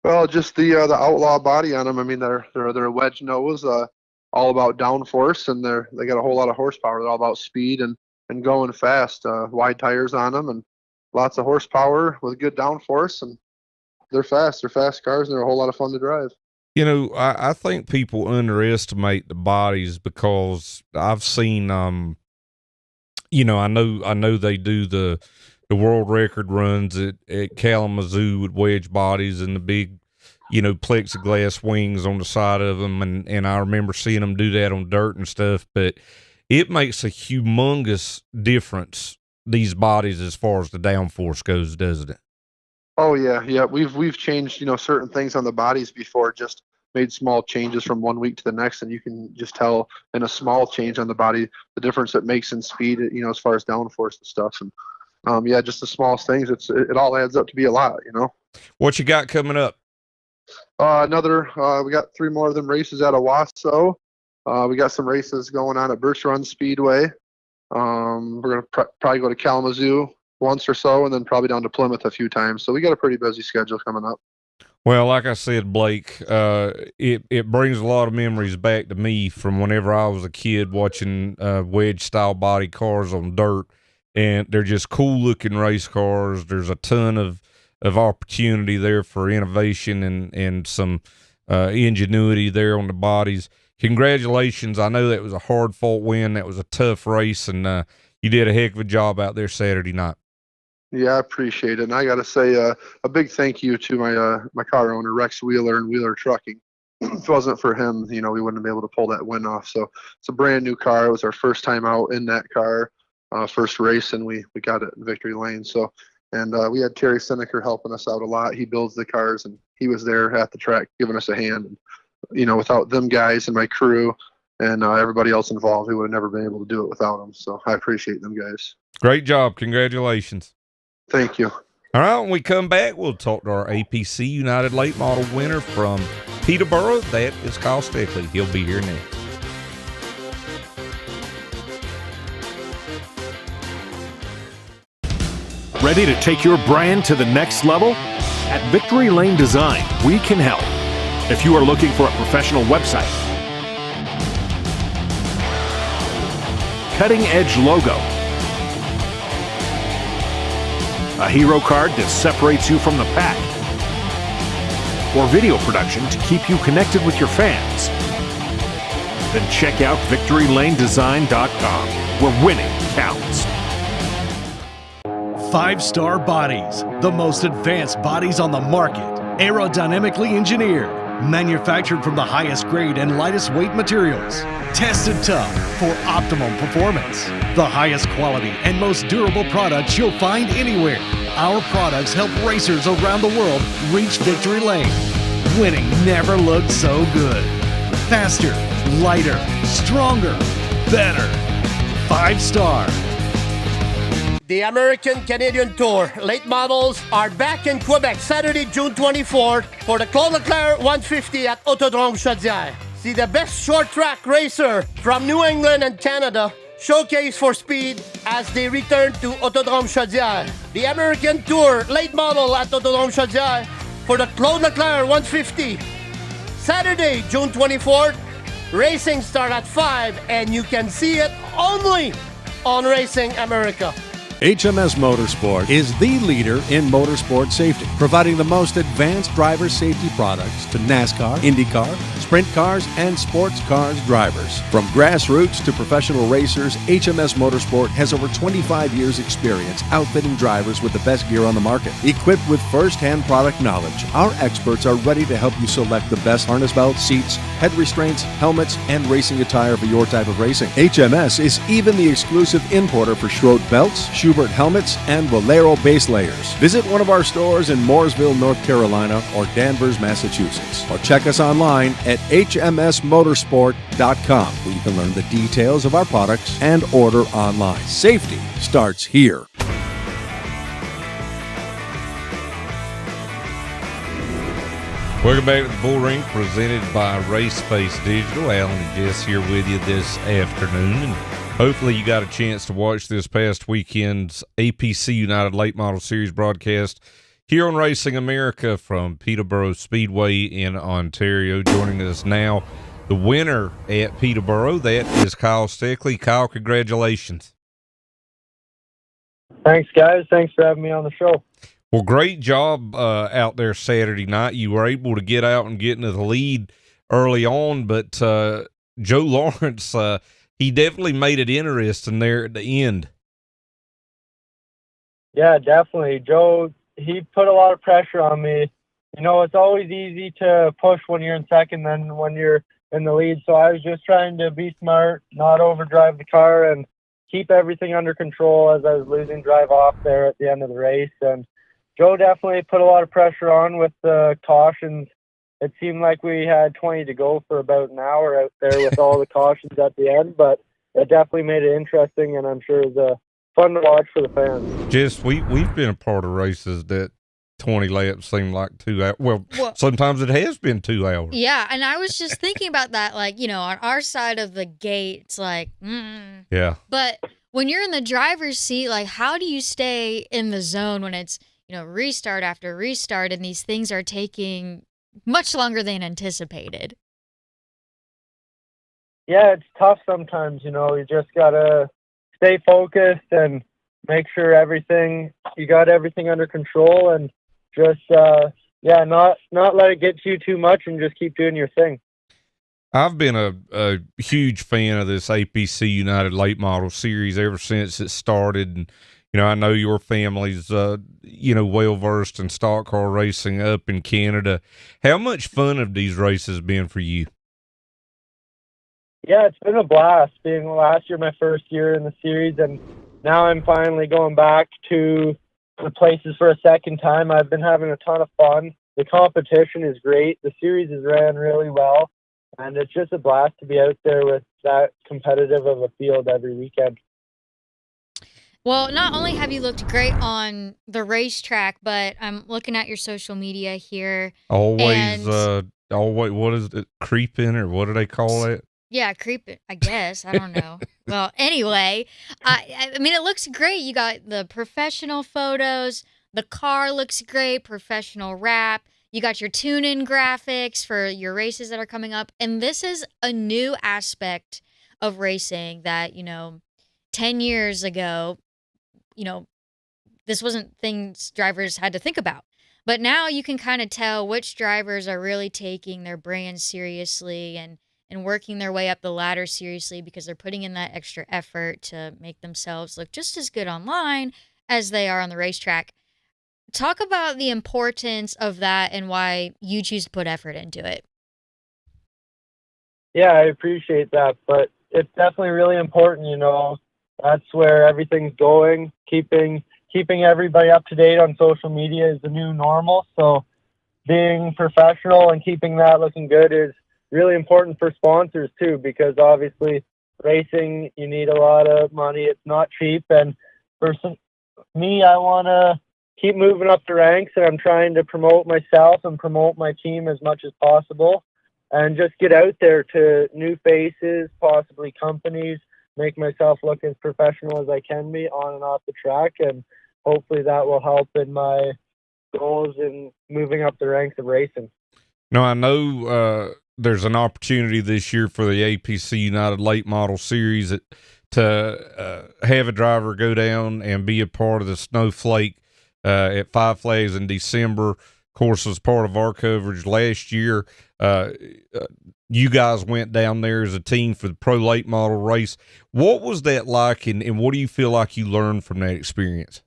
Speaker 25: Well, just the outlaw body on them. I mean, they're wedge nose, all about downforce, and they got a whole lot of horsepower. They're all about speed and going fast. Wide tires on them and lots of horsepower with good downforce, and they're fast. They're fast cars, and they're a whole lot of fun to drive.
Speaker 1: I think people underestimate the bodies because I've seen, I know they do the world record runs at Kalamazoo with wedge bodies and the big, plexiglass wings on the side of them. And I remember seeing them do that on dirt and stuff, but it makes a humongous difference, these bodies, as far as the downforce goes, doesn't it?
Speaker 25: Oh yeah. We've changed, certain things on the bodies before, just made small changes from one week to the next, and you can just tell in a small change on the body the difference it makes in speed, as far as downforce and stuff. And just the smallest things. It all adds up to be a lot,
Speaker 1: What you got coming up?
Speaker 25: We got 3 more of them races at Owasso. We got some races going on at Birch Run Speedway. We're going to probably go to Kalamazoo once or so, and then probably down to Plymouth a few times. So we got a pretty busy schedule coming up.
Speaker 1: Well, like I said, Blake, it brings a lot of memories back to me from whenever I was a kid watching wedge-style body cars on dirt, and they're just cool-looking race cars. There's a ton of opportunity there for innovation and some ingenuity there on the bodies. Congratulations. I know that was a hard-fought win. That was a tough race, and you did a heck of a job out there Saturday night.
Speaker 25: Yeah, I appreciate it. And I got to say a big thank you to my car owner, Rex Wheeler and Wheeler Trucking. If it wasn't for him, we wouldn't have been able to pull that win off. So it's a brand new car. It was our first time out in that car, first race, and we got it in victory lane. So, and we had Terry Seneker helping us out a lot. He builds the cars, and he was there at the track giving us a hand. And, without them guys and my crew and everybody else involved, we would have never been able to do it without them. So I appreciate them guys.
Speaker 1: Great job. Congratulations.
Speaker 25: Thank you.
Speaker 1: All right, when we come back, we'll talk to our APC United Late Model winner from Peterborough. That is Kyle Steckly. He'll be here next.
Speaker 9: Ready to take your brand to the next level? At Victory Lane Design, we can help. If you are looking for a professional website, cutting-edge logo, a hero card that separates you from the pack, or video production to keep you connected with your fans, then check out VictoryLaneDesign.com, where winning counts. 5-star bodies, the most advanced bodies on the market, aerodynamically engineered, manufactured from the highest grade and lightest weight materials, tested tough for optimum performance. The highest quality and most durable products you'll find anywhere. Our products help racers around the world reach victory lane. Winning never looked so good. Faster, lighter, stronger, better. 5-star.
Speaker 4: The American-Canadian Tour late models are back in Quebec Saturday, June 24th for the Claude Leclerc 150 at Autodrome Chaudière. See the best short track racer from New England and Canada showcase for speed as they return to Autodrome Chaudière. The American Tour late model at Autodrome Chaudière for the Claude Leclerc 150. Saturday, June 24th, racing start at 5 and you can see it only on Racing America.
Speaker 9: HMS Motorsport is the leader in motorsport safety, providing the most advanced driver safety products to NASCAR, IndyCar, sprint cars, and sports cars drivers. From grassroots to professional racers, HMS Motorsport has over 25 years' experience outfitting drivers with the best gear on the market. Equipped with first-hand product knowledge, our experts are ready to help you select the best harness belts, seats, head restraints, helmets, and racing attire for your type of racing. HMS is even the exclusive importer for Schroed belts, shoes,
Speaker 5: Schubert helmets, and Valero base layers. Visit one of our stores in Mooresville, North Carolina, or Danvers, Massachusetts. Or check us online at hmsmotorsport.com, where you can learn the details of our products and order online. Safety starts here.
Speaker 1: Welcome back to the Bullring, presented by Race Space Digital. Alan Dietz here with you this afternoon, and hopefully you got a chance to watch this past weekend's APC United Late Model Series broadcast here on Racing America from Peterborough Speedway in Ontario. Joining us now, the winner at Peterborough, that is Kyle Steckly. Kyle, congratulations.
Speaker 6: Thanks, guys. Thanks for having me on the show.
Speaker 1: Well, great job out there Saturday night. You were able to get out and get into the lead early on, but Joe Lawrence, he definitely made it interesting there at the end.
Speaker 6: Yeah, definitely. Joe, he put a lot of pressure on me. You know, it's always easy to push when you're in second than when you're in the lead, so I was just trying to be smart, not overdrive the car, and keep everything under control as I was losing drive off there at the end of the race. And Joe definitely put a lot of pressure on with the cautions. It seemed like we had 20 to go for about an hour out there with all the cautions at the end, but it definitely made it interesting, and I'm sure it was fun to watch for the fans.
Speaker 1: Just we've been a part of races that 20 laps seem like 2 hours. Well, sometimes it has been 2 hours.
Speaker 2: Yeah, and I was just thinking about that, like, you know, on our side of the gate, it's like,
Speaker 1: Yeah.
Speaker 2: But when you're in the driver's seat, like, how do you stay in the zone when it's, you know, restart after restart, and these things are taking much longer than anticipated?
Speaker 6: Yeah, it's tough sometimes, you know. You just got to stay focused and make sure you got everything under control, and just, not let it get to you too much, and just keep doing your thing.
Speaker 1: I've been a huge fan of this APC United Late Model Series ever since it started. And, you know, I know your family's, well-versed in stock car racing up in Canada. How much fun have these races been for you?
Speaker 6: Yeah, it's been a blast. Being last year, my first year in the series, and now I'm finally going back to the places for a second time. I've been having a ton of fun. The competition is great. The series is ran really well, and it's just a blast to be out there with that competitive of a field every weekend.
Speaker 2: Well, not only have you looked great on the racetrack, but I'm looking at your social media here.
Speaker 1: Always, what is it, creeping, or what do they call it?
Speaker 2: Yeah, creeping, I guess. I don't know. Well, anyway, I mean, it looks great. You got the professional photos. The car looks great, professional wrap. You got your tune-in graphics for your races that are coming up. And this is a new aspect of racing that, 10 years ago, this wasn't things drivers had to think about. But now you can kind of tell which drivers are really taking their brand seriously and working their way up the ladder seriously, because they're putting in that extra effort to make themselves look just as good online as they are on the racetrack. Talk about the importance of that and why you choose to put effort into it.
Speaker 6: Yeah, I appreciate that, but it's definitely really important, That's where everything's going. Keeping everybody up to date on social media is the new normal. So being professional and keeping that looking good is really important for sponsors too, because obviously racing, you need a lot of money. It's not cheap. And for me, I want to keep moving up the ranks, and I'm trying to promote myself and promote my team as much as possible, and just get out there to new faces, possibly companies, make myself look as professional as I can be on and off the track, and hopefully that will help in my goals in moving up the ranks of racing.
Speaker 1: No, I know there's an opportunity this year for the APC United Late Model Series to have a driver go down and be a part of the Snowflake at Five Flags in December. Of course, as part of our coverage last year, you guys went down there as a team for the Pro Late Model race. What was that like, and what do you feel like you learned from that experience?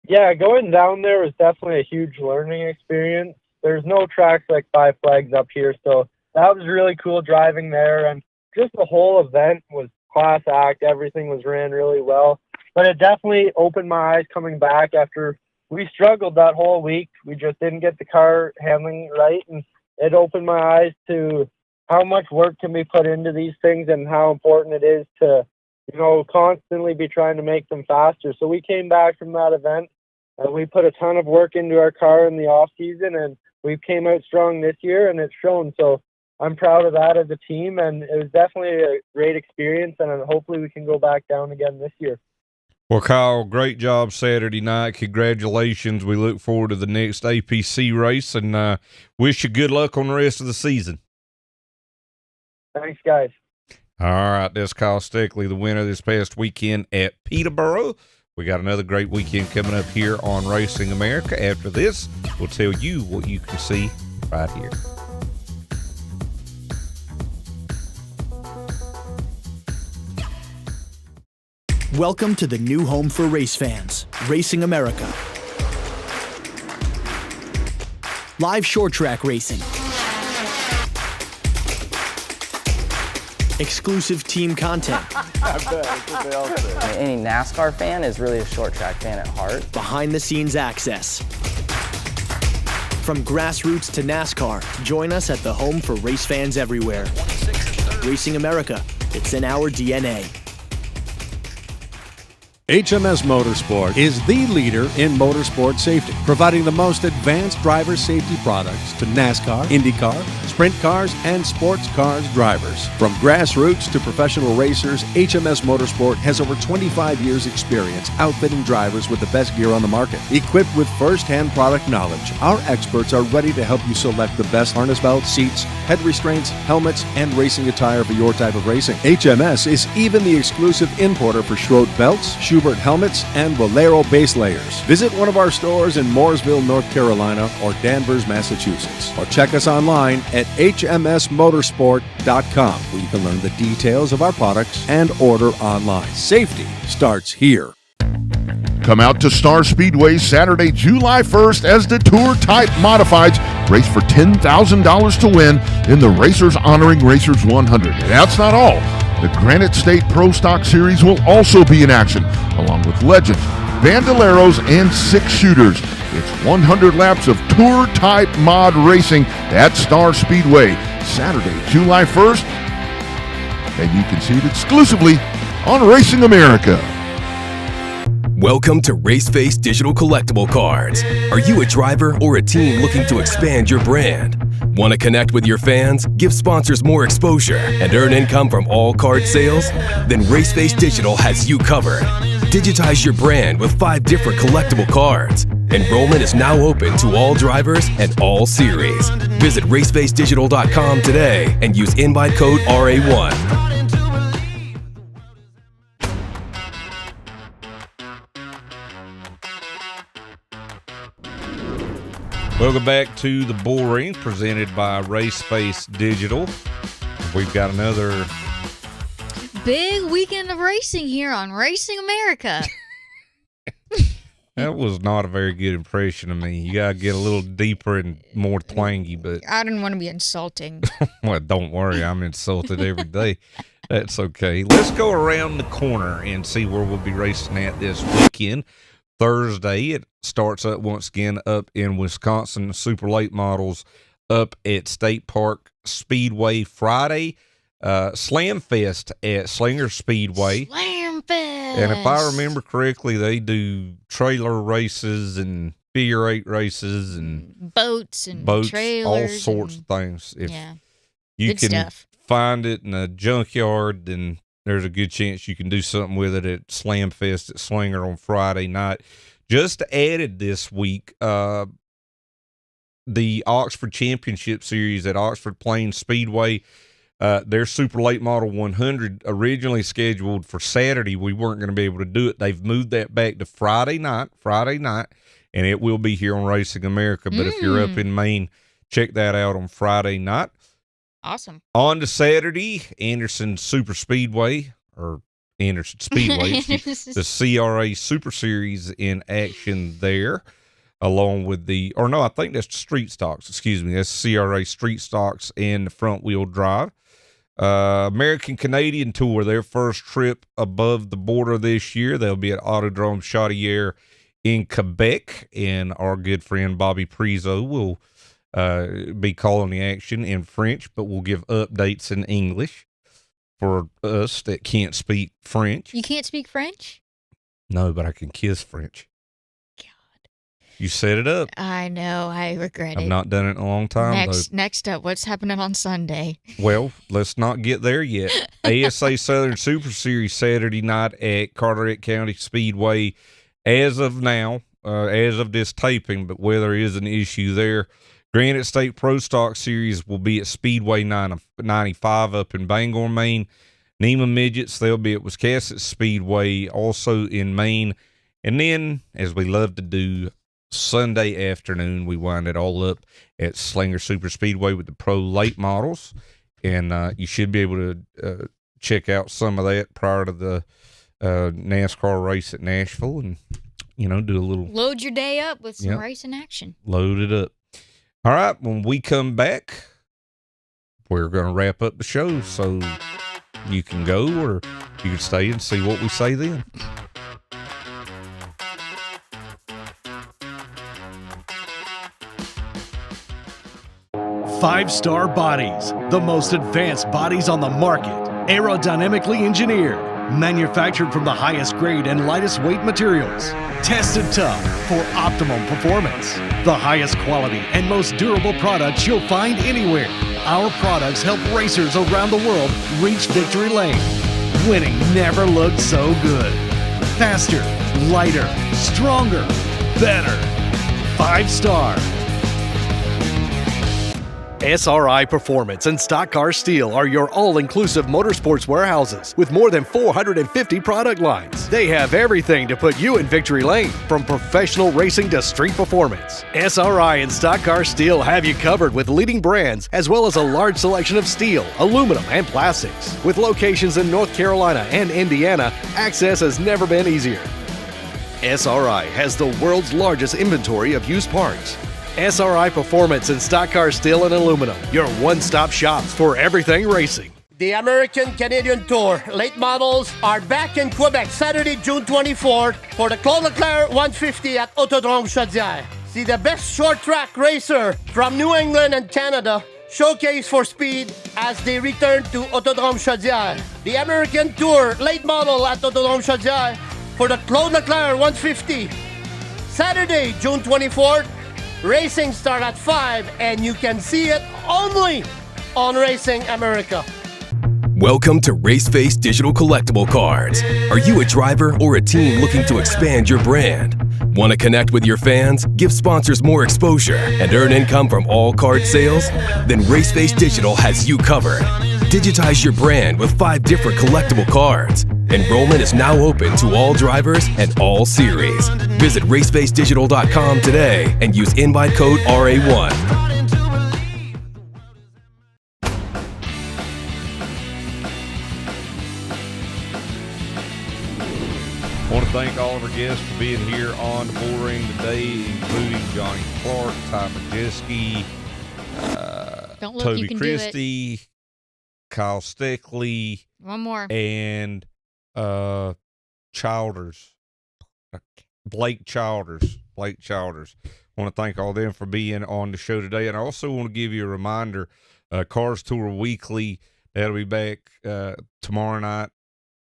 Speaker 6: Yeah, going down there was definitely a huge learning experience. There's no tracks like Five Flags up here, so that was really cool driving there, and just the whole event was class act. Everything was ran really well. But it definitely opened my eyes coming back after we struggled that whole week. We just didn't get the car handling right, and it opened my eyes to how much work can be put into these things and how important it is to, constantly be trying to make them faster. So we came back from that event and we put a ton of work into our car in the off season, and we came out strong this year, and it's shown. So I'm proud of that as a team, and it was definitely a great experience, and hopefully we can go back down again this year.
Speaker 1: Well, Kyle, great job Saturday night. Congratulations. We look forward to the next APC race, and wish you good luck on the rest of the season.
Speaker 6: Thanks, guys.
Speaker 1: All right, that's Kyle Steckly, the winner this past weekend at Peterborough. We got another great weekend coming up here on Racing America. After this, we'll tell you what you can see right here.
Speaker 23: Welcome to the new home for race fans, Racing America. Live short track racing. Exclusive team content.
Speaker 24: I bet, that's what they all say. Any NASCAR fan is really a short track fan at heart.
Speaker 23: Behind the scenes access. From grassroots to NASCAR, join us at the home for race fans everywhere. Racing America, it's in our DNA.
Speaker 5: HMS Motorsport is the leader in motorsport safety, providing the most advanced driver safety products to NASCAR, IndyCar, sprint cars, and sports cars drivers. From grassroots to professional racers, HMS Motorsport has over 25 years' experience outfitting drivers with the best gear on the market. Equipped with first-hand product knowledge, our experts are ready to help you select the best harness belts, seats, head restraints, helmets, and racing attire for your type of racing. HMS is even the exclusive importer for Schroed belts, Schubert helmets, and Valero base layers. Visit one of our stores in Mooresville, North Carolina, or Danvers, Massachusetts, or check us online at hmsmotorsport.com, where you can learn the details of our products and order online. Safety starts here.
Speaker 7: Come out to Star Speedway Saturday, July 1st as the Tour Type Modifieds race for $10,000 to win in the Racers Honoring Racers 100. And that's not all. The Granite State Pro Stock Series will also be in action, along with Legends, Bandoleros, and Six Shooters. It's 100 laps of Tour Type Mod racing at Star Speedway, Saturday, July 1st. And you can see it exclusively on Racing America.
Speaker 8: Welcome to Raceface Digital Collectible Cards. Are you a driver or a team looking to expand your brand? Want to connect with your fans, give sponsors more exposure, and earn income from all card sales? Then Raceface Digital has you covered. Digitize your brand with 5 different collectible cards. Enrollment is now open to all drivers and all series. Visit racefacedigital.com today and use invite code RA1.
Speaker 1: Welcome back to the Bullring, presented by Raceface Digital. We've got another
Speaker 2: big weekend of racing here on Racing America.
Speaker 1: That was not a very good impression of me. You gotta get a little deeper and more twangy, but
Speaker 2: I didn't want to be insulting.
Speaker 1: well, don't worry, I'm insulted every day. That's okay. Let's go around the corner and see where we'll be racing at this weekend. Thursday, it starts up once again up in Wisconsin. Super late models up at State Park Speedway. Friday, Slam Fest at Slinger Speedway.
Speaker 2: Slam Fest.
Speaker 1: And if I remember correctly, they do trailer races and figure eight races and
Speaker 2: boats and trailers,
Speaker 1: all sorts of things. If you
Speaker 2: good
Speaker 1: can
Speaker 2: stuff.
Speaker 1: Find it in a junkyard, then there's a good chance you can do something with it at Slam Fest at Slinger on Friday night. Just added this week, the Oxford Championship Series at Oxford Plains Speedway. Their Super Late Model 100 originally scheduled for Saturday. We weren't going to be able to do it. They've moved that back to Friday night, and it will be here on Racing America. But if you're up in Maine, check that out on Friday night.
Speaker 2: Awesome.
Speaker 1: On to Saturday, Anderson Super Speedway, or Anderson Speedway, the CRA Super Series in action there, along with I think that's Street Stocks, excuse me. That's CRA Street Stocks and the front wheel drive. American Canadian Tour, their first trip above the border this year. They'll be at Autodrome Chaudière in Quebec, and our good friend Bobby Priso will be calling the action in French, but we'll give updates in English for us that can't speak French.
Speaker 2: You can't speak French?
Speaker 1: No, but I can kiss French. God. You set it up.
Speaker 2: I know. I regret it.
Speaker 1: I've not done it in a long time, though.
Speaker 2: Next up, what's happening on Sunday?
Speaker 1: Well, let's not get there yet. ASA Southern Super Series Saturday night at Carteret County Speedway. As of now, as of this taping, but weather is an issue there. Granite State Pro Stock Series will be at Speedway 95 up in Bangor, Maine. NEMA Midgets, they'll be at Wiscasset Speedway, also in Maine. And then, as we love to do, Sunday afternoon, we wind it all up at Slinger Super Speedway with the Pro Late Models. And you should be able to check out some of that prior to the NASCAR race at Nashville and, do a little...
Speaker 2: Load your day up with some racing action.
Speaker 1: Load it up. All right, when we come back, we're going to wrap up the show, so you can go or you can stay and see what we say then.
Speaker 9: Five-star bodies, the most advanced bodies on the market, aerodynamically engineered, manufactured from the highest grade and lightest weight materials, tested tough for optimum performance, the highest quality and most durable products you'll find anywhere. Our products help racers around the world reach victory lane. Winning never looked so good. Faster, lighter, stronger, better. 5-star. SRI Performance and Stock Car Steel are your all-inclusive motorsports warehouses with more than 450 product lines. They have everything to put you in victory lane, from professional racing to street performance. SRI and Stock Car Steel have you covered with leading brands as well as a large selection of steel, aluminum, and plastics. With locations in North Carolina and Indiana, access has never been easier. SRI has the world's largest inventory of used parts. SRI Performance and Stock Car Steel and Aluminum, your one-stop shops for everything racing.
Speaker 4: The American Canadian Tour late models are back in Quebec Saturday, June 24th for the Claude Leclerc 150 at Autodrome Chaudière. See the best short track racer from New England and Canada showcase for speed as they return to Autodrome Chaudière. The American Tour late model at Autodrome Chaudière for the Claude Leclerc 150. Saturday, June 24th. Racing start at 5, and you can see it only on Racing America.
Speaker 8: Welcome to Raceface Digital Collectible Cards. Are you a driver or a team looking to expand your brand? Want to connect with your fans, give sponsors more exposure, and earn income from all card sales? Then Raceface Digital has you covered. Digitize your brand with 5 different collectible cards. Enrollment is now open to all drivers and all series. Visit racefacedigital.com today and use invite code RA1.
Speaker 1: I want to thank all of our guests for being here on the Bullring today, including Johnny Clark, Ty Majeski, Toby Christie, Kyle Steckly.
Speaker 2: One more.
Speaker 1: And Childers. Blake Childers. Want to thank all of them for being on the show today. And I also want to give you a reminder, Cars Tour Weekly, that'll be back tomorrow night,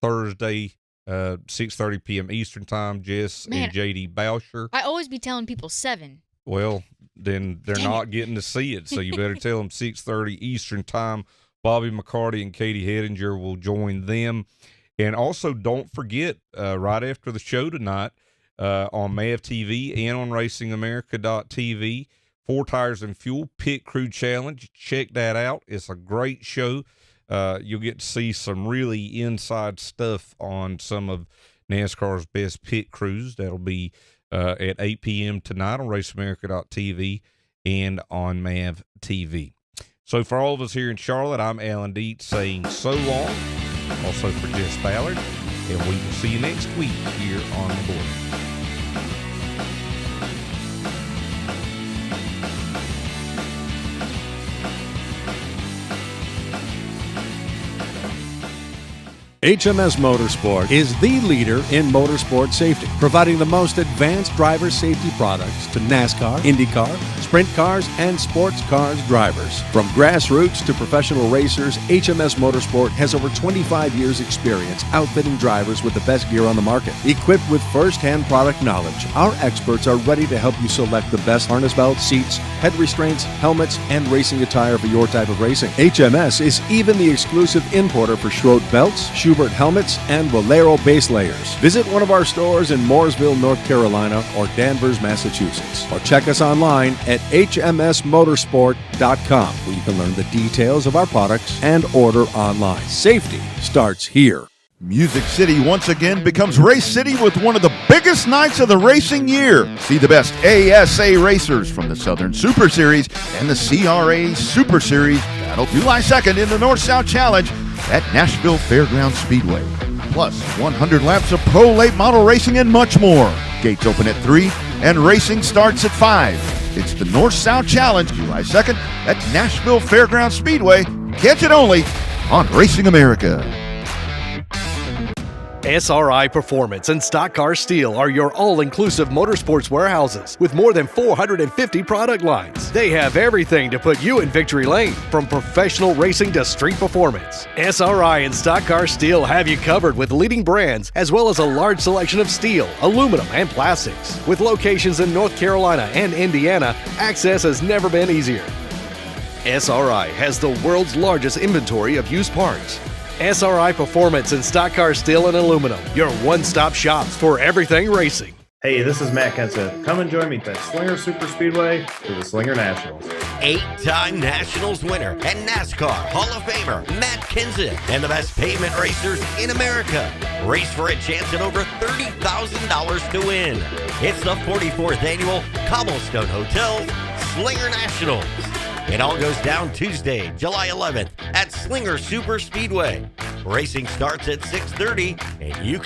Speaker 1: Thursday, 6:30 p.m. Eastern Time. Jess and JD Boucher.
Speaker 2: I always be telling people 7.
Speaker 1: Well, then they're not getting to see it, so you better tell them 6:30 Eastern Time. Bobby McCarty and Katie Hedinger will join them. And also, don't forget, right after the show tonight, on MAV TV and on RacingAmerica.tv, 4 Tires and Fuel Pit Crew Challenge. Check that out. It's a great show. You'll get to see some really inside stuff on some of NASCAR's best pit crews. That'll be at 8 p.m. tonight on RacingAmerica.tv and on MAV TV. So for all of us here in Charlotte, I'm Alan Dietz saying so long. Also for Jess Ballard, and we will see you next week here on the board.
Speaker 5: HMS Motorsport is the leader in motorsport safety, providing the most advanced driver safety products to NASCAR, IndyCar, sprint cars, and sports cars drivers. From grassroots to professional racers, HMS Motorsport has over 25 years' experience outfitting drivers with the best gear on the market. Equipped with first-hand product knowledge, our experts are ready to help you select the best harness belts, seats, head restraints, helmets, and racing attire for your type of racing. HMS is even the exclusive importer for Schroed belts, Schubert helmets, and Valero base layers. Visit one of our stores in Mooresville, North Carolina, or Danvers, Massachusetts, or check us online at hmsmotorsport.com, where you can learn the details of our products and order online. Safety starts here.
Speaker 7: Music City once again becomes Race City with one of the biggest nights of the racing year. See the best ASA racers from the Southern Super Series and the CRA Super Series battle July 2nd in the North-South Challenge at Nashville Fairgrounds Speedway. Plus 100 laps of pro late model racing and much more. Gates open at 3 and racing starts at 5. It's the North-South Challenge July 2nd at Nashville Fairgrounds Speedway. Catch it only on Racing America.
Speaker 9: SRI Performance and Stock Car Steel are your all-inclusive motorsports warehouses with more than 450 product lines. They have everything to put you in victory lane, from professional racing to street performance. SRI and Stock Car Steel have you covered with leading brands as well as a large selection of steel, aluminum, and plastics. With locations in North Carolina and Indiana, access has never been easier. SRI has the world's largest inventory of used parts. SRI Performance and Stock Car Steel and Aluminum, your one-stop shops for everything racing.
Speaker 3: Hey, this is Matt Kenseth. Come and join me at the Slinger Super Speedway for the Slinger Nationals.
Speaker 22: 8-time Nationals winner and NASCAR Hall of Famer Matt Kenseth and the best pavement racers in America. Race for a chance at over $30,000 to win. It's the 44th annual Cobblestone Hotel Slinger Nationals. It all goes down Tuesday, July 11th at Slinger Super Speedway. Racing starts at 6:30 and you can